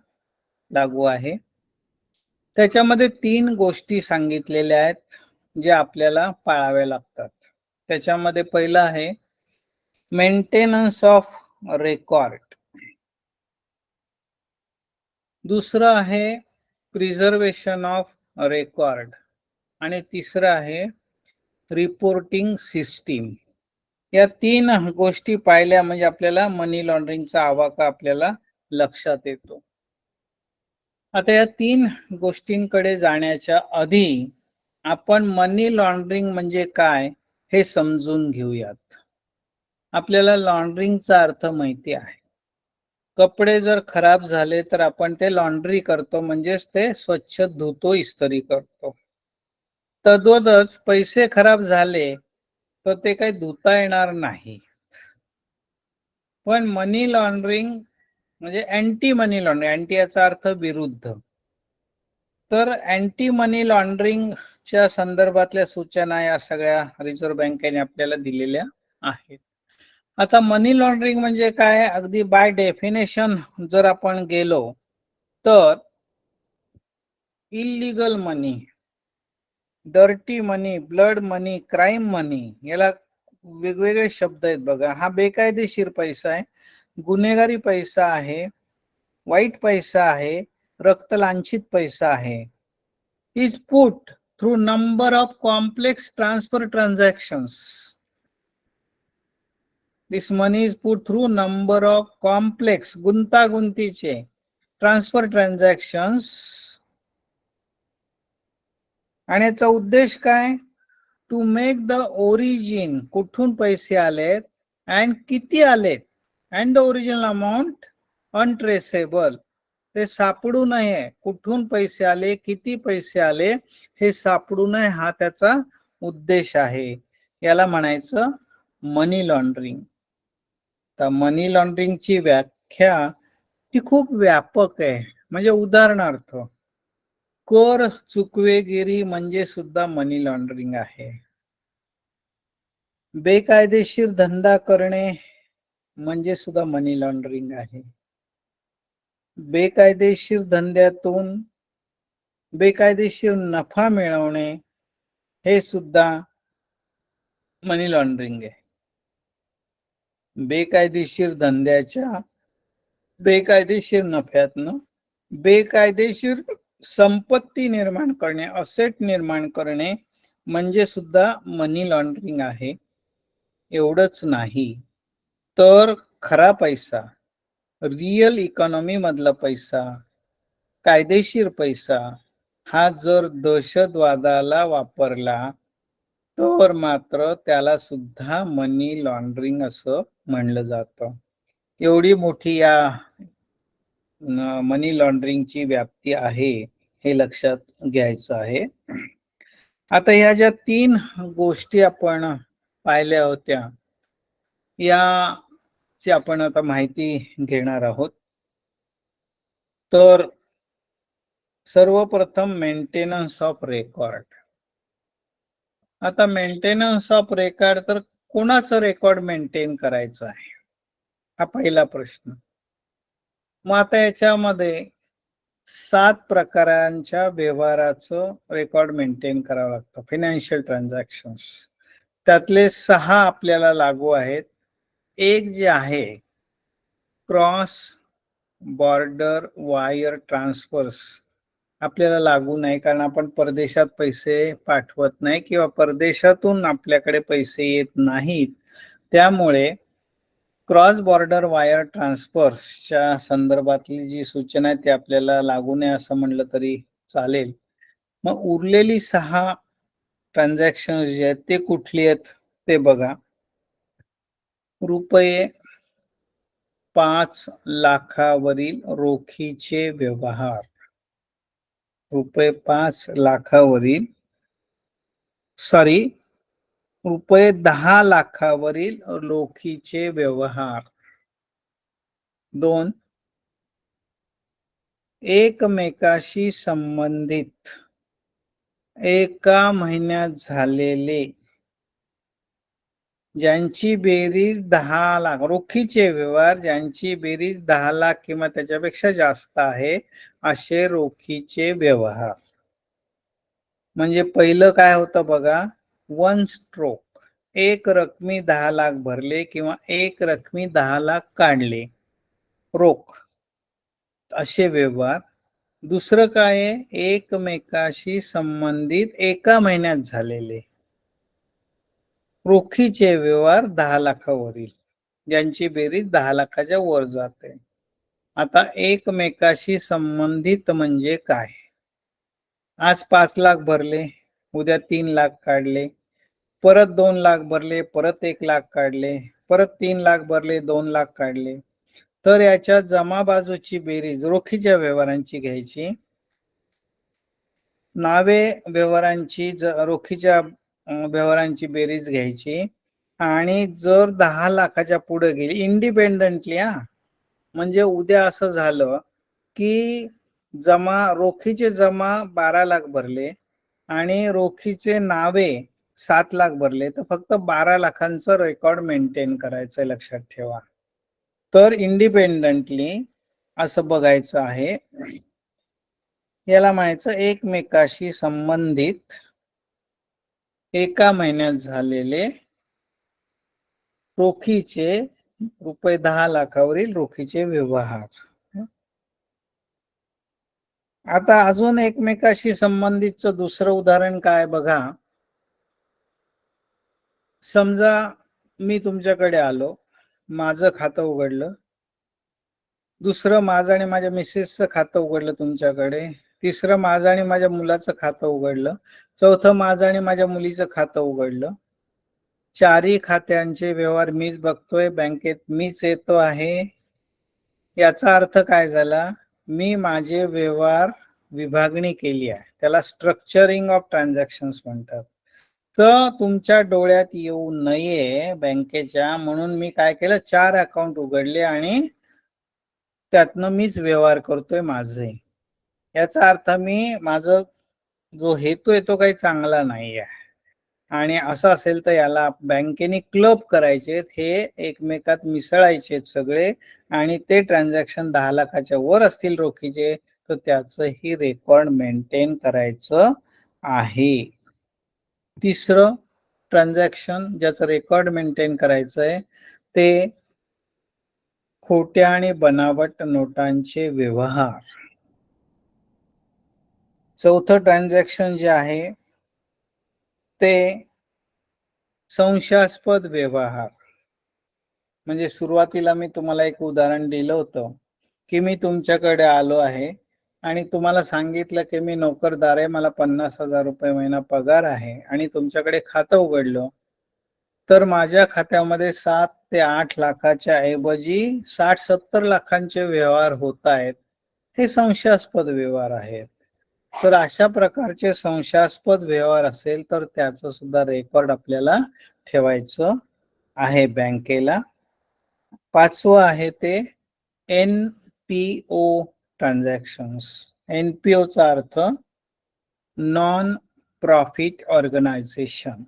लागू आहे. त्याच्यामध्ये 3 गोष्टी सांगितलेल्या आहेत जे आपल्याला पाळाव्या लागतात. त्याच्यामध्ये पहिलं आहे मेंटेनन्स ऑफ रेकॉर्ड, दुसरं आहे प्रिझर्वेशन ऑफ रेकॉर्ड आणि तिसरं आहे रिपोर्टिंग सिस्टीम. या 3 गोष्टी पाहिल्या म्हणजे आपल्याला मनी लॉन्ड्रिंगचा आवाका आपल्याला लक्षात येतो. आता या 3 गोष्टींकडे जाण्याच्या आधी आपण मनी लॉन्ड्रिंग म्हणजे काय हे समजून घेऊयात. आपल्याला लॉन्ड्रिंगचा अर्थ माहिती आहे. कपडे जर खराब झाले तर आपण ते लॉन्ड्री करतो, म्हणजेच ते स्वच्छ धुतो, इस्त्री करतो. तद्वतच पैसे खराब झाले तर ते काही धुता येणार नाही. पण मनी लॉन्ड्रिंग म्हणजे अँटी मनी लॉन्ड्रिंग, अँटी याचा अर्थ विरुद्ध. तर अँटी मनी लॉन्ड्रिंगच्या संदर्भातल्या सूचना या सगळ्या रिझर्व्ह बँकेने आपल्याला दिलेल्या आहेत. आता मनी लॉन्ड्रिंग म्हणजे काय, अगदी बाय डेफिनेशन जर आपण गेलो तर इल्लीगल मनी, डर्टी मनी, ब्लड मनी, क्राईम मनी, याला वेगवेगळे शब्द आहेत बघा. हा बेकायदेशीर पैसा आहे, गुन्हेगारी पैसा आहे, वाईट पैसा आहे, रक्तलांछित पैसा आहे. Is put through number of complex transfer transactions. This money is put through number of complex, गुंतागुंतीचे ट्रान्सफर ट्रान्झॅक्शन्स. आणि याचा उद्देश काय, टू मेक द ओरिजिन, कुठून पैसे आलेत अँड किती आलेत, and the original amount untraceable, ते सापडू नये, कुठून पैसे आले, किती पैसे आले हे सापडू नये, हा त्याचा उद्देश आहे. याला म्हणायचं मनी लॉन्ड्रिंग. तर मनी लॉन्ड्रिंगची व्याख्या ही खूप व्यापक आहे. म्हणजे उदाहरणार्थ कर चुकवेगिरी म्हणजे सुद्धा मनी लॉन्ड्रिंग आहे. बेकायदेशीर धंदा करणे म्हणजे सुद्धा मनी लॉन्ड्रिंग आहे. बेकायदेशीर धंद्यातून बेकायदेशीर नफा मिळवणे हे सुद्धा मनी लॉन्ड्रिंग आहे. बेकायदेशीर धंद्याच्या बेकायदेशीर नफ्यातनं बेकायदेशीर संपत्ती निर्माण करणे, असेट निर्माण करणे म्हणजे सुद्धा मनी लॉन्ड्रिंग आहे. एवढंच नाही तर खरा पैसा, रियल इकॉनॉमी मधला पैसा, कायदेशीर पैसा हा जर दहशतवादाला वापरला तर मात्र त्याला सुद्धा मनी लॉन्ड्रिंग असं म्हणलं जातं. एवढी मोठी या मनी लॉन्ड्रिंगची व्याप्ती आहे, हे लक्षात घ्यायचं आहे. आता ह्या ज्या 3 गोष्टी आपण पाहिल्या होत्या याची आपण आता माहिती घेणार आहोत. तर सर्वप्रथम मेंटेनन्स ऑफ रेकॉर्ड. आता मेंटेनन्स ऑफ रेकॉर्ड, तर कोणाचं रेकॉर्ड मेंटेन करायचं आहे, हा पहिला प्रश्न. मग आता याच्यामध्ये 7 प्रकारांच्या व्यवहाराचं रेकॉर्ड मेंटेन करावं लागतं, फायनान्शियल ट्रान्झॅक्शन्स. त्यातले 6 आपल्याला लागू आहेत. एक जे आहे क्रॉस बॉर्डर वायर ट्रान्सफर्स आपल्याला लागू नाही, कारण आपण परदेशात पैसे पाठवत नाही किंवा परदेशातून आपल्याकडे पैसे येत नाहीत. त्यामुळे क्रॉस बॉर्डर वायर ट्रान्सफर्सच्या संदर्भातली जी सूचना आहे ती आपल्याला लागू नये असं म्हणलं तरी चालेल. मग उरलेली 6 ट्रान्झॅक्शन जे आहेत ते कुठली आहेत ते बघा. रुपये 5 लाखावरील रोखीचे व्यवहार, रुपये 5 लाखावरील रुपये 10 लाखावरील रोखीचे व्यवहार. 2 एकमेकाशी संबंधित एका महिन्यात झालेले ज्यांची बेरीज 10 लाख, रोखीचे व्यवहार ज्यांची बेरीज 10 लाख किंवा त्याच्यापेक्षा जास्त आहे असे रोखीचे व्यवहार. म्हणजे पहिलं काय होतं बघा, वन स्ट्रोक, एक रकमी 10 लाख भरले किंवा एक रकमी 10 लाख काढले रोख, असे व्यवहार. दुसरं काय आहे, एकमेकाशी संबंधित एका महिन्यात झालेले रोखीचे व्यवहार 10 लाखावरील ज्यांची बेरीज 10 लाखाच्या वर जाते. आता एकमेकाशी संबंधित म्हणजे काय, आज 5 लाख भरले, उद्या 3 लाख काढले, परत 2 लाख भरले, परत 1 लाख काढले, परत 3 लाख भरले, 2 लाख काढले, तर याच्या जमा बाजूची बेरीज रोखीच्या व्यवहारांची घ्यायची, नावे व्यवहारांची रोखीच्या व्यवहारांची बेरीज घ्यायची, आणि जर 10 लाखाच्या पुढे गेली इंडिपेंडेंटली, म्हणजे उद्या असं झालं की रोखीचे जमा 12 लाख भरले आणि रोखीचे नावे 7 लाख भरले, तर फक्त 12 लाखांचं रेकॉर्ड मेंटेन करायचं, लक्षात ठेवा. तर इंडिपेंडेंटली असं बघायचं आहे. याला म्हणायचं एकमेकाशी संबंधित एका महिन्यात झालेले रोखीचे रुपये 10 लाखावरील रोखीचे व्यवहार. आता अजून एकमेकाशी संबंधितचं दुसरं उदाहरण काय बघा. समजा मी तुमच्याकडे आलो, माझं खातं उघडलं, दुसरं माझं आणि माझ्या मिसेसचं खातं उघडलं तुमच्याकडे, तिसरं माझं आणि माझ्या मुलाचं खातं उघडलं, चौथं माझं आणि माझ्या मुलीचं खातं उघडलं. चारही खात्यांचे व्यवहार मीच बघतोय, बँकेत मीच येतो आहे. याचा अर्थ काय झाला, मी माझे व्यवहार विभागणी केली आहे, त्याला स्ट्रक्चरिंग ऑफ ट्रान्झॅक्शन्स म्हणतात. तर तुमच्या डोळ्यात येऊ नये बँकेच्या, म्हणून मी काय केलं, 4 अकाउंट उघडले आणि त्यातनं मीच व्यवहार करतोय माझे. याचा अर्थ माझं जो हेतू आहे तो काही चांगला नाही आहे, आणि असं असेल तर याला बँकेने क्लब करायचे, हे एकमेकात मिसळायचे सगळे, आणि ते ट्रान्झॅक्शन 10 लाखाच्या वर असतील रोखीचे तर त्याचंही रेकॉर्ड मेंटेन करायचं आहे. तिसरं ट्रान्झॅक्शन ज्याचं रेकॉर्ड मेंटेन करायचं आहे ते खोट्या आणि बनावट नोटांचे व्यवहार. चौथं ट्रान्झॅक्शन जे आहे ते संशयास्पद व्यवहार. म्हणजे सुरुवातीला मी तुम्हाला एक उदाहरण दिलं होतं की मी तुमच्याकडे आलो आहे आणि तुम्हाला सांगितलं की मी नोकरदार आहे, मला 50,000 रुपये महिना पगार आहे, आणि तुमच्याकडे खातं उघडलं, तर माझ्या खात्यामध्ये 7 ते 8 लाखाच्या ऐवजी 60-70 लाखांचे व्यवहार होत आहेत. हे संशयास्पद व्यवहार आहेत. तर अशा प्रकारचे संशयास्पद व्यवहार असेल तर त्याचं सुद्धा रेकॉर्ड आपल्याला ठेवायचं आहे बँकेला. पाचवं आहे ते NPO ट्रान्झॅक्शन्स. NPO चा अर्थ non profit organization.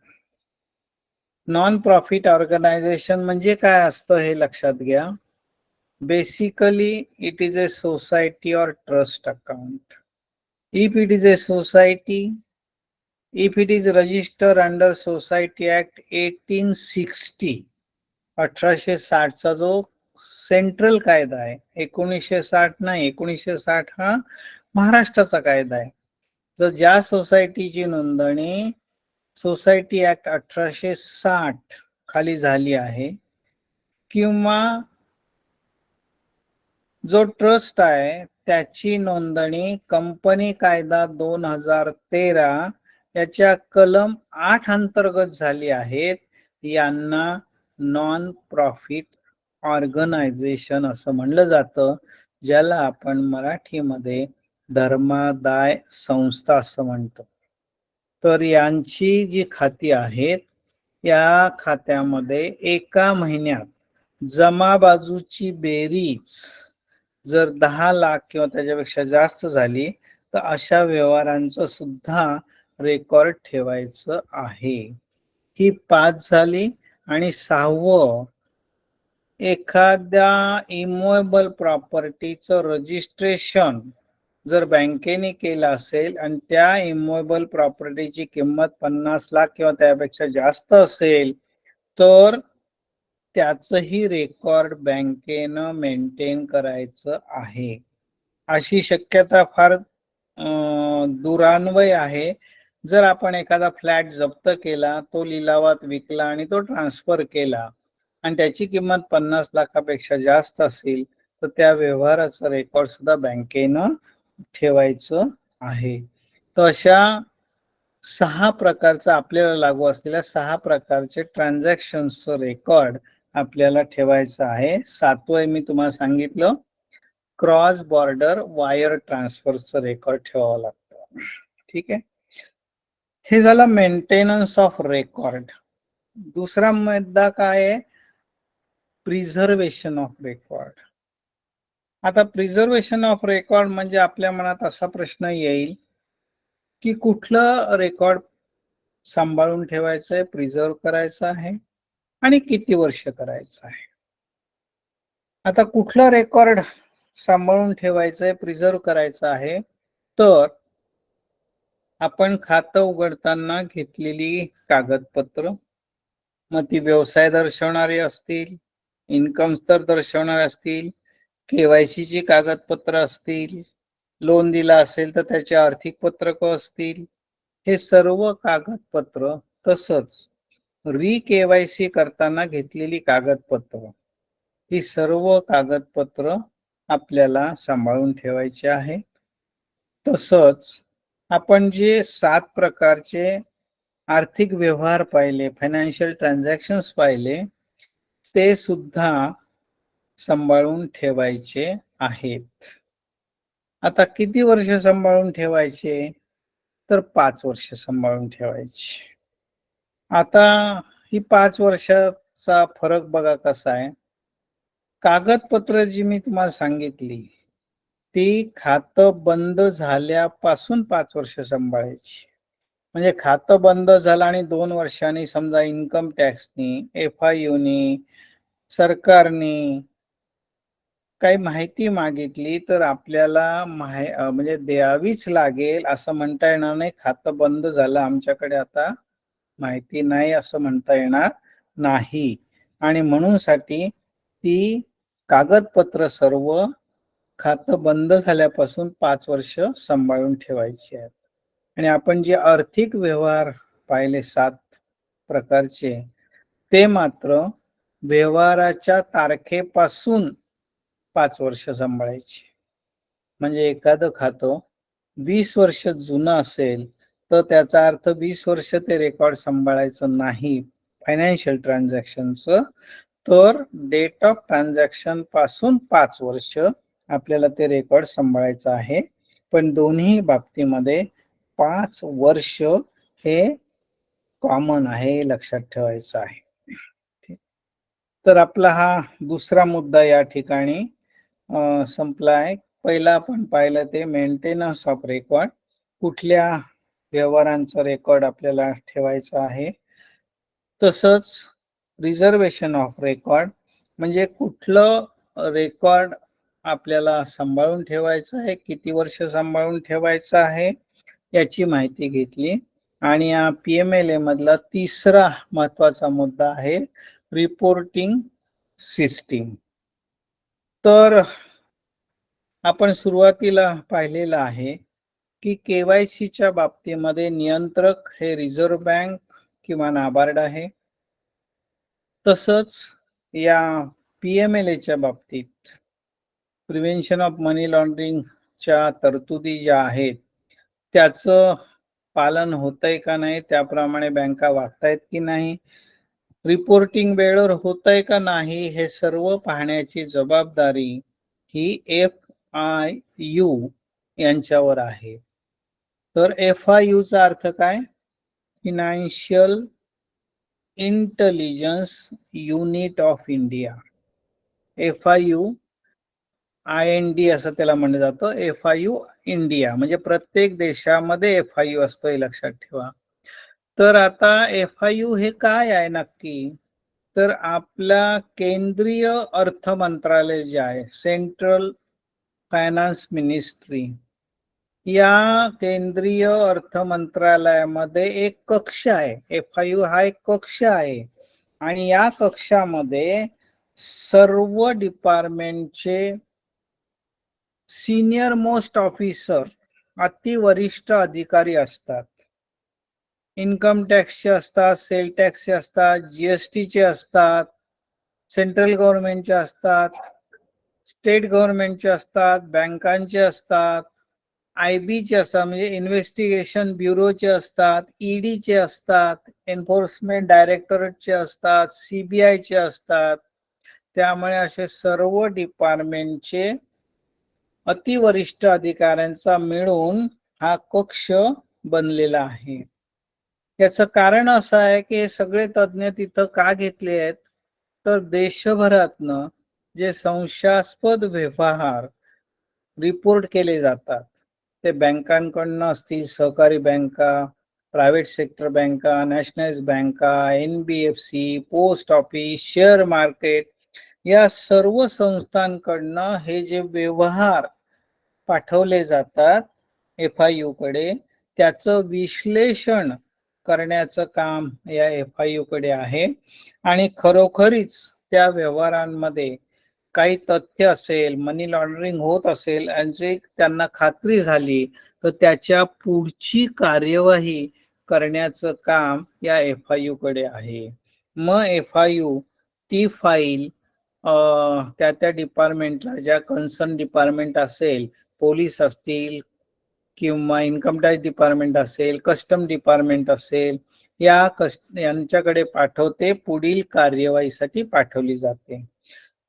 Non profit organization म्हणजे काय असतं हे लक्षात घ्या. Basically it is a society और trust account. If it is a society, if it is registered under Society Act 1860, 1860 चा जो सेंट्रल कायदा आहे, 1960 नाही, 1960 हा महाराष्ट्राचा कायदा आहे. जर ज्या सोसायटीची नोंदणी सोसायटी ऍक्ट 1860 खाली झाली आहे, किंवा जो ट्रस्ट आहे त्याची नोंदणी कंपनी कायदा 2013 याच्या कलम 8 अंतर्गत झाली आहेत, यांना नॉन प्रॉफिट ऑर्गनायझेशन असं म्हणलं जातं, ज्याला आपण मराठीमध्ये धर्मादाय संस्था असं म्हणतो. तर यांची जी खाती आहेत या खात्यामध्ये एका महिन्यात जमा बाजूची बेरीज जर 10 लाख किंवा त्याच्यापेक्षा जास्त झाली तर अशा व्यवहारांचं सुद्धा रेकॉर्ड ठेवायचं आहे. ही 5 झाली. आणि 6वं, एखाद्या इमूवेबल प्रॉपर्टीचं रजिस्ट्रेशन जर बँकेने केलं असेल आणि त्या इमूवेबल प्रॉपर्टीची किंमत 50 लाख किंवा त्यापेक्षा जास्त असेल तर त्याचंही रेकॉर्ड बँकेनं मेंटेन करायचं आहे. अशी शक्यता फार दुरान्वय आहे. जर आपण एखादा फ्लॅट जप्त केला, तो लिलावात विकला आणि तो ट्रान्सफर केला आणि त्याची किंमत 50 लाखापेक्षा जास्त असेल तर त्या व्यवहाराचं रेकॉर्ड सुद्धा बँकेनं ठेवायचं आहे. तर अशा 6 प्रकारचं आपल्याला लागू असलेल्या 6 प्रकारचे ट्रान्झॅक्शन्सचं रेकॉर्ड आपल्याला ठेवायचं आहे. 7वं मी तुम्हाला सांगितलं क्रॉस बॉर्डर वायर ट्रान्सफरचं रेकॉर्ड ठेवावं लागतं. ठीक आहे, हे झालं मेंटेनन्स ऑफ रेकॉर्ड. दुसरा मुद्दा काय आहे? Preservation of record. आता प्रिझर्वेशन ऑफ रेकॉर्ड म्हणजे आपल्या मनात असा प्रश्न येईल की कुठलं रेकॉर्ड सांभाळून ठेवायचं आहे, प्रिझर्व करायचं आहे आणि किती वर्ष करायचं आहे. आता कुठलं रेकॉर्ड सांभाळून ठेवायचं आहे, प्रिझर्व करायचं आहे, तर आपण खातं उघडताना घेतलेली कागदपत्र, मग ती व्यवसाय दर्शवणारी असतील, इन्कम स्तर दर्शवणारे असतील, KYC ची कागदपत्र असतील, लोन दिला असेल तर त्याचे आर्थिक पत्रक असतील, हे सर्व कागदपत्र, तसंच KYC करताना घेतलेली कागदपत्र, ही सर्व कागदपत्र आपल्याला सांभाळून ठेवायची आहे. तसंच आपण जे 7 प्रकारचे आर्थिक व्यवहार पाहिले, फायनान्शियल ट्रान्झॅक्शन्स पाहिले, ते सुद्धा सांभाळून ठेवायचे आहेत. आता किती वर्ष सांभाळून ठेवायचे? तर 5 वर्ष सांभाळून ठेवायचे. आता ही 5 वर्षाचा फरक बघा कसा आहे. कागदपत्र जी मी तुम्हाला सांगितली ती खातं बंद झाल्यापासून 5 वर्ष सांभाळायची. म्हणजे खातं बंद झालं आणि 2 वर्षांनी समजा इन्कम टॅक्सनी, FIU सरकारने काही माहिती मागितली तर आपल्याला म्हणजे द्यावीच लागेल असं म्हणता येणार नाही. खातं बंद झालं, आमच्याकडे आता माहिती नाही असं म्हणता येणार नाही. आणि म्हणून साठी ती कागदपत्र सर्व खातं बंद झाल्यापासून 5 वर्ष सांभाळून ठेवायची आहेत. आणि आपण जे आर्थिक व्यवहार पाहिले 7 प्रकारचे, ते मात्र व्यवहाराच्या तारखेपासून 5 वर्ष सांभाळायचे. म्हणजे एखादं खातं 20 वर्ष जुनं असेल तर त्याचा अर्थ 20 वर्ष ते रेकॉर्ड सांभाळायचं नाही फायनान्शियल ट्रान्झॅक्शनचं, तर डेट ऑफ ट्रान्झॅक्शन पासून 5 वर्ष आपल्याला ते रेकॉर्ड सांभाळायचं आहे. पण दोन्ही बाबतीमध्ये 5 वर्ष हे कॉमन आहे, लक्षात ठेवायचं आहे. तर आपला हा दुसरा मुद्दा या ठिकाणी संपला आहे. पहिला आपण पाहिलं ते मेंटेनन्स ऑफ रेकॉर्ड, कुठल्या व्यवहारांचा रेकॉर्ड आपल्याला ठेवायचा आहे. तसंच रिझर्वेशन ऑफ रेकॉर्ड म्हणजे कुठलं रेकॉर्ड आपल्याला सांभाळून ठेवायचं आहे, किती वर्ष सांभाळून ठेवायचं आहे याची माहिती घेतली. आणि या PMLA मधला तिसरा महत्वाचा मुद्दा आहे रिपोर्टिंग सिस्टीम. तर आपण सुरुवातीला पाहिलेलं आहे की KYCच्या बाबतीमध्ये नियंत्रक हे रिझर्व्ह बँक किंवा नाबार्ड आहे. तसंच या PMLAच्या बाबतीत प्रिव्हेन्शन ऑफ मनी लॉन्ड्रिंगच्या तरतुदी ज्या आहेत त्याचं पालन होतंय का नाही, त्याप्रमाणे बँका वागतायत की नाही, रिपोर्टिंग वेळेवर होतंय का नाही, हे सर्व पाहण्याची जबाबदारी ही FIU यांच्यावर आहे. तर FIU चा अर्थ काय? Financial intelligence unit of India. FIU IND असं त्याला म्हणलं जातं. FIU इंडिया म्हणजे प्रत्येक देशामध्ये FIU असतो, हे लक्षात ठेवा. तर आता FIU हे काय आहे नक्की? तर आपला केंद्रीय अर्थ मंत्रालय जे आहे, सेंट्रल फायनान्स मिनिस्ट्री, या केंद्रीय अर्थ मंत्रालयामध्ये एक कक्ष आहे. FIU हा एक कक्ष आहे आणि या कक्षामध्ये सर्व डिपार्टमेंटचे सीनियर मोस्ट ऑफिसर, अति वरिष्ठ अधिकारी असतात. इन्कम टॅक्सचे असतात, सेल टॅक्सचे असतात, GST चे असतात, सेंट्रल गव्हर्नमेंटचे असतात, स्टेट गव्हर्नमेंटचे असतात, बँकांचे असतात, IB चे असतात, म्हणजे इन्व्हेस्टिगेशन ब्युरोचे असतात, ईडीचे असतात, एन्फोर्समेंट डायरेक्टरेटचे असतात, CBIचे असतात. त्यामुळे असे सर्व डिपार्टमेंटचे अतिवरिष्ठ अधिकाऱ्यांचा मिळून हा कक्ष बनलेला आहे. याचं कारण असं आहे की हे सगळे तज्ज्ञ तिथं का घेतले आहेत, तर देशभरातनं जे संशयास्पद व्यवहार रिपोर्ट केले जातात, ते बँकांकडनं असतील, सहकारी बँका, प्रायव्हेट सेक्टर बँका, नॅशनलाइज बँका, NBFC, post office, share market, या सर्व संस्थांकडनं हे जे व्यवहार पाठवले जातात FIU कडे, त्याचं विश्लेषण करण्याचं काम या FIU कडे आहे. आणि खरोखरीच त्या व्यवहारांमध्ये काही तथ्य असेल, मनी लॉन्ड्रिंग होत असेल आणि जे त्यांना खात्री झाली, तर त्याच्या पुढची कार्यवाही करण्याचं काम या FIU कडे आहे. मग FIU ती फाईल त्या त्या डिपार्टमेंटला, ज्या कन्सर्न डिपार्टमेंट असेल, पोलीस असतील किंवा इन्कम टॅक्स डिपार्टमेंट असेल, कस्टम डिपार्टमेंट असेल, यांच्याकडे पाठवते, पुढील कार्यवाहीसाठी पाठवली जाते.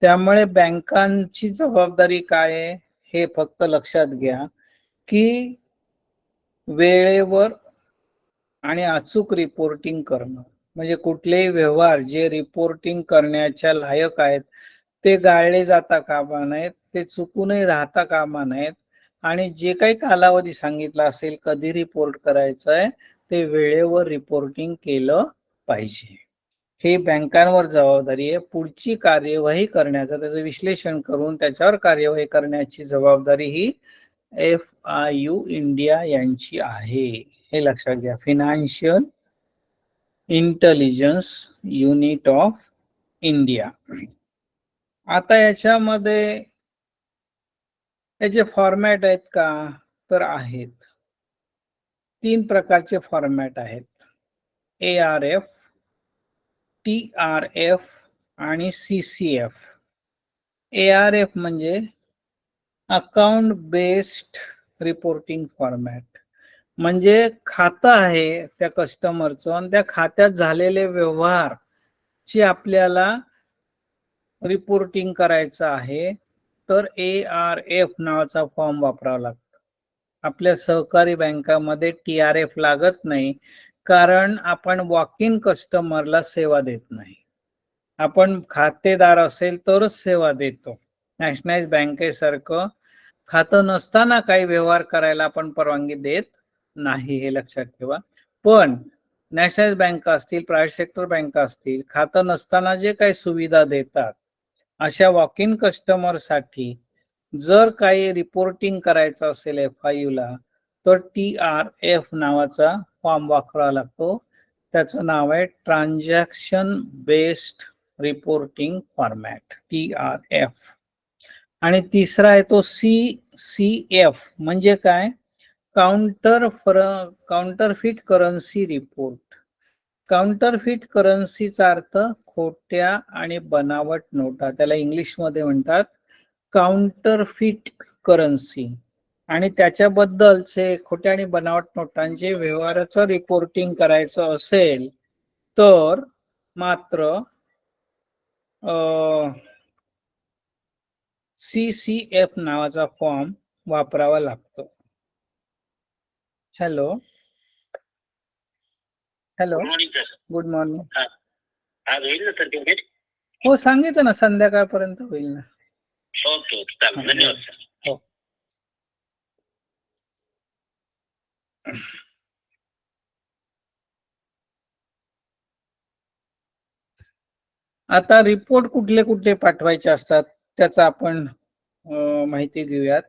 त्यामुळे बँकांची जबाबदारी काय आहे हे फक्त लक्षात घ्या की वेळेवर आणि अचूक रिपोर्टिंग करणं, म्हणजे कुठलेही व्यवहार जे रिपोर्टिंग करण्याच्या लायक आहेत ते गाळले जाता कामा नयेत, ते चुकूनही राहता कामा नयेत. आणि जे काही कालावधी सांगितला असेल कधी रिपोर्ट करायचं आहे, ते वेळेवर रिपोर्टिंग केलं पाहिजे. हे बँकांवर जबाबदारी आहे. पुढची कार्यवाही करण्याचं, त्याचं विश्लेषण करून त्याच्यावर कार्यवाही करण्याची जबाबदारी ही FIU इंडिया यांची आहे, हे लक्षात घ्या. Financial intelligence unit of India. आता याच्यामध्ये याचे फॉर्मॅट आहेत का, तर आहेत. 3 प्रकारचे फॉर्मॅट आहेत, ARF, TRF आणि CCF. ARF म्हणजे अकाउंट बेस्ड रिपोर्टिंग फॉर्मॅट, म्हणजे खातं आहे त्या कस्टमरचं आणि त्या खात्यात झालेले व्यवहार ची आपल्याला रिपोर्टिंग करायचं आहे, तर ARF नावाचा फॉर्म वापरावा लागतो. आपल्या सहकारी बँकामध्ये TRF लागत नाही, कारण आपण वॉक इन कस्टमरला सेवा देत नाही. आपण खातेदार असेल तरच सेवा देतो. नॅशनलाइज बँकेसारखं खातं नसताना काही व्यवहार करायला आपण परवानगी देत नाही, हे लक्षात ठेवा. पण नॅशनलाइज बँका असतील, प्रायव्हेट सेक्टर बँका असतील, खातं नसताना जे काही सुविधा देतात, अशा वॉक इन कस्टमर साठी जर काही रिपोर्टिंग करायचं असेल FIU ला, तर TRF नावाचा फॉर्म वापरावा लागतो. त्याचं नाव आहे transaction based reporting format, TRF. आणि तिसरा आहे तो CCF, म्हणजे काय, काउंटरफिट करन्सी रिपोर्ट. काउंटरफिट करन्सीचा अर्थ खोट्या आणि बनावट नोटा, त्याला इंग्लिश मध्ये म्हणतात काउंटरफिट करन्सी. आणि त्याच्याबद्दलचे खोट्या आणि बनावट नोटांचे व्यवहाराचं रिपोर्टिंग करायचं असेल तर मात्र CCF नावाचा फॉर्म वापरावा लागतो. Hello hello, good morning. होईल ना सर पेमेंट? हो, सांगितलं ना, संध्याकाळपर्यंत होईल ना. ओके ओके, चालेल, धन्यवाद सर. हो. आता रिपोर्ट कुठले कुठले पाठवायचे असतात त्याचा आपण माहिती घेऊयात.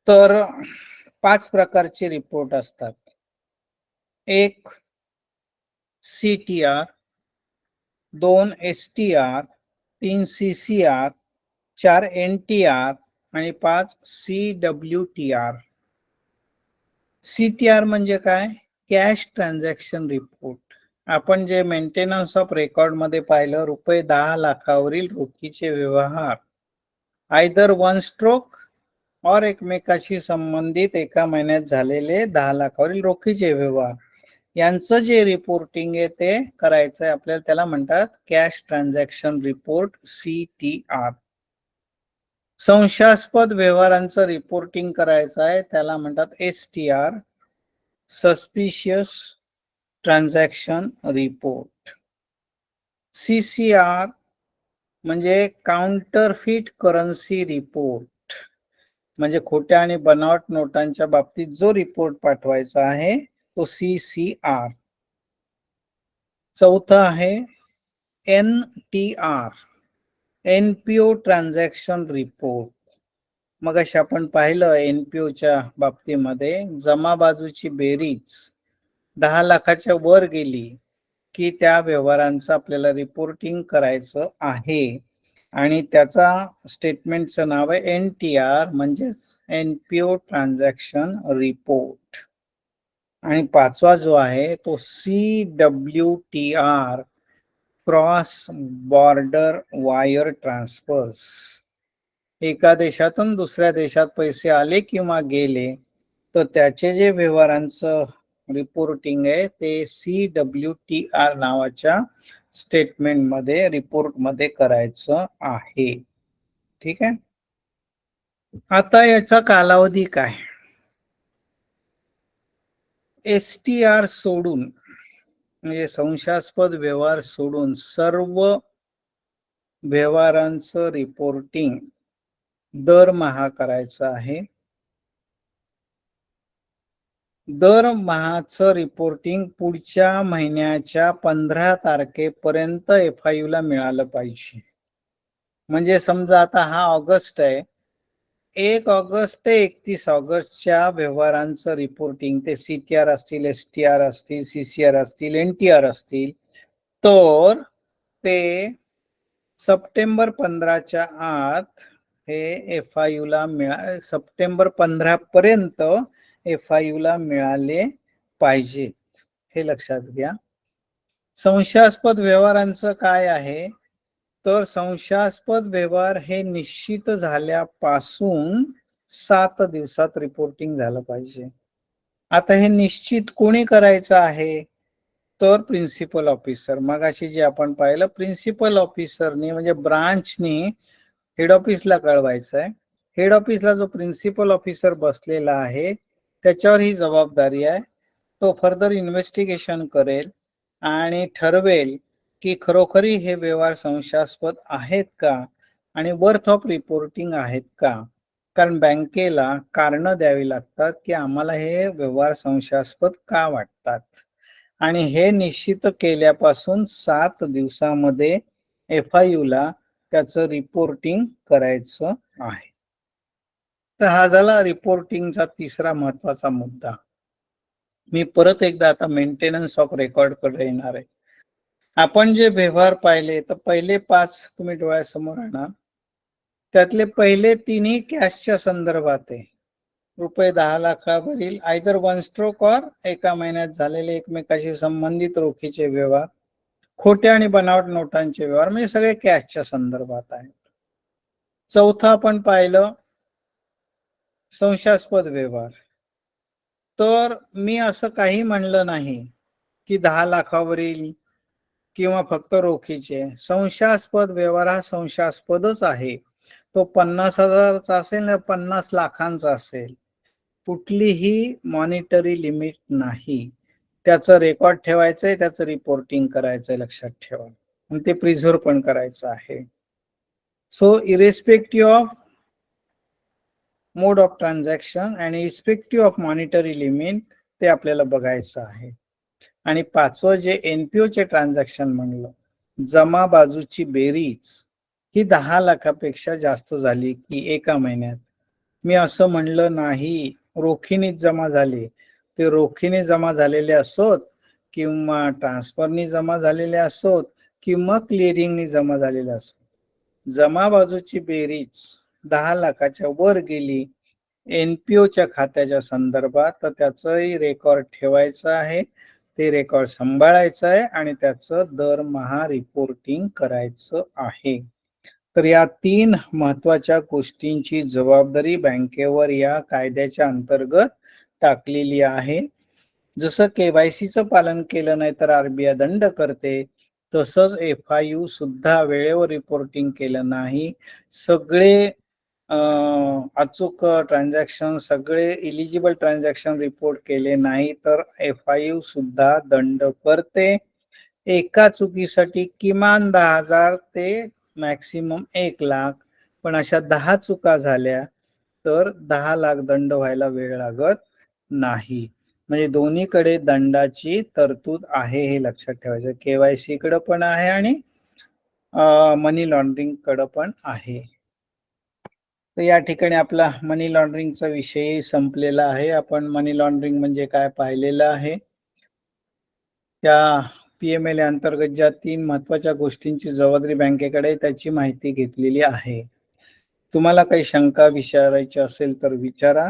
तर 5 प्रकारचे रिपोर्ट असतात. एक CTR, 2 STR, 3 CCR, 4 NTR आणि 5 CWTR. CTR म्हणजे काय, कॅश ट्रान्झॅक्शन रिपोर्ट. आपण जे मेंटेनन्स ऑफ रेकॉर्ड मध्ये पाहिलं, ₹10 लाखावरील रोखीचे व्यवहार आयदर वन स्ट्रोक और एकमेकाशी संबंधित एका महिन्यात झालेले 10 लाखावरील रोखीचे व्यवहार यांचं जे रिपोर्टिंग आहे ते करायचं आहे आपल्याला, त्याला म्हणतात कॅश ट्रान्झॅक्शन रिपोर्ट, CTR. संशयास्पद व्यवहारांचं रिपोर्टिंग करायचं आहे त्याला म्हणतात STR, suspicious transaction report. CCR म्हणजे काउंटरफिट करन्सी रिपोर्ट, म्हणजे खोट्या आणि बनावट नोटांच्या बाबतीत जो रिपोर्ट पाठवायचा आहे तो CCR. चौथा आहे NTR, NPO ट्रान्झॅक्शन रिपोर्ट. मग अशा आपण पाहिलं NPOच्या बाबतीमध्ये जमा बाजूची बेरीज 10 लाखाच्या वर गेली की त्या व्यवहारांचं आपल्याला रिपोर्टिंग करायचं आहे आणि त्याचा स्टेटमेंटचं नाव आहे NTR म्हणजेच NPO ट्रान्झॅक्शन रिपोर्ट. आणि पाचवा जो आहे तो CWTR, cross border wire transfers. एका देशातून दुसऱ्या देशात पैसे आले किंवा गेले तर त्याचे जे व्यवहारांचं रिपोर्टिंग आहे ते CWTR नावाच्या स्टेटमेंट मध्ये, रिपोर्ट मध्ये करायचं आहे. ठीक आहे. आता याचा कालावधी काय? STR सोडून म्हणजे संशयास्पद व्यवहार सोडून सर्व व्यवहारांचं रिपोर्टिंग दरमहा करायचं आहे. दरमहाचं रिपोर्टिंग पुढच्या महिन्याच्या 15 तारखेपर्यंत FIU ला मिळालं पाहिजे. म्हणजे समजा आता हा ऑगस्ट आहे, 1 ऑगस्ट ते 31 ऑगस्टच्या व्यवहारांचं रिपोर्टिंग ते CTR असतील, STR असतील, CCR असतील, NTR असतील, तर ते सप्टेंबर 15च्या आत हे FIU ला सप्टेंबर 15 पर्यंत FIU ला मिळाले पाहिजेत. हे लक्षात घ्या. संशयास्पद व्यवहारांचं काय आहे तर संशयास्पद व्यवहार हे निश्चित झाल्यापासून 7 दिवसात रिपोर्टिंग झालं पाहिजे. आता हे निश्चित कोणी करायचं आहे तर प्रिन्सिपल ऑफिसर. मगाशी जे आपण पाहिलं प्रिन्सिपल ऑफिसरनी म्हणजे ब्रांचनी हेड ऑफिसला कळवायचं आहे. हेड ऑफिसला जो प्रिन्सिपल ऑफिसर बसलेला आहे त्याच्यावर ही जबाबदारी आहे. तो फर्दर इन्व्हेस्टिगेशन करेल आणि ठरवेल की खरोखरी हे व्यवहार संशयास्पद आहेत का आणि वर्थ ऑफ रिपोर्टिंग आहेत का. कारण बँकेला कारण द्यावी लागतात की आम्हाला हे व्यवहार संशयास्पद का वाटतात आणि हे निश्चित केल्यापासून 7 दिवसामध्ये FIU ला त्याचं रिपोर्टिंग करायचं आहे. तर हा झाला रिपोर्टिंगचा तिसरा महत्वाचा मुद्दा. मी परत एकदा आता मेंटेनन्स ऑफ रेकॉर्ड कडे येणार आहे. आपण जे व्यवहार पाहिले तर पहिले 5 तुम्ही डोळ्यासमोर आणा. त्यातले पहिले 3ही कॅशच्या संदर्भात आहे. रुपये 10 लाखावरील आयदर वन स्ट्रोक और एका महिन्यात झालेले एकमेकाशी संबंधित रोखीचे व्यवहार, खोट्या आणि बनावट नोटांचे व्यवहार, म्हणजे सगळे कॅशच्या संदर्भात आहेत. चौथा आपण पाहिलं संशयास्पद व्यवहार. तर मी असं काही म्हणलं नाही की 10 लाखावरील किंवा फक्त रोखीचे. संशयास्पद व्यवहार हा संशयास्पदच आहे. तो 50,000चा असेल ना 50 लाखांचा असेल, कुठलीही मॉनिटरी लिमिट नाही. त्याचं रेकॉर्ड ठेवायचंय, त्याचं रिपोर्टिंग करायचंय, लक्षात ठेवा. आणि ते प्रिझर्व पण करायचं आहे. So irrespective of mode of transaction आणि इरेस्पेक्टिव्ह ऑफ मॉनिटरी लिमिट ते आपल्याला बघायचं आहे. आणि पाचवं जे NPO चे ट्रान्झॅक्शन म्हणलं, जमा बाजूची बेरीज ही 10 लाखापेक्षा जास्त झाली की एका महिन्यात. मी असं म्हणलं नाही रोखीने जमा झाले. ते रोखीने जमा झालेले असोत किंवा ट्रान्सफरनी जमा झालेले असोत किंवा क्लिअरिंगनी जमा झालेले असोत, जमा बाजूची बेरीज 10 लाखाच्या वर गेली NPOच्या खात्याच्या संदर्भात तर त्याचंही रेकॉर्ड ठेवायचं आहे. ते रेकॉर्ड सांभाळायचं आहे आणि त्याचं दरमहा रिपोर्टिंग करायचं आहे. तर या 3 महत्वाच्या गोष्टींची जबाबदारी बँकेवर या कायद्याच्या अंतर्गत टाकलेली आहे. जसं केवायसीचं पालन केलं नाही तर आरबीआय दंड करते, तसंच FIU सुद्धा वेळेवर रिपोर्टिंग केलं नाही, सगळे अचूक ट्रान्झॅक्शन, सगळे इलिजिबल ट्रान्झॅक्शन रिपोर्ट केले नाही तर FIU सुद्धा दंड करते. एका चुकीसाठी किमान 10,000 ते मॅक्सिमम 1,00,000, पण अशा 10 चुका झाल्या तर 10 लाख दंड व्हायला वेळ लागत नाही. म्हणजे दोन्हीकडे दंडाची तरतूद आहे हे लक्षात ठेवायचं. केवायसी कडे पण आहे आणि मनी लॉन्ड्रिंग कडे पण आहे. तर या ठिकाणी आपला मनी लॉन्ड्रिंगचा विषय संपलेला आहे. आपण मनी लॉन्ड्रिंग म्हणजे काय पाहिलेलं आहे. त्या PMLA अंतर्गत ज्या 3 महत्वाच्या गोष्टींची जबाबदारी बँकेकडे त्याची माहिती घेतलेली आहे. तुम्हाला काही शंका विचारायची असेल तर विचारा.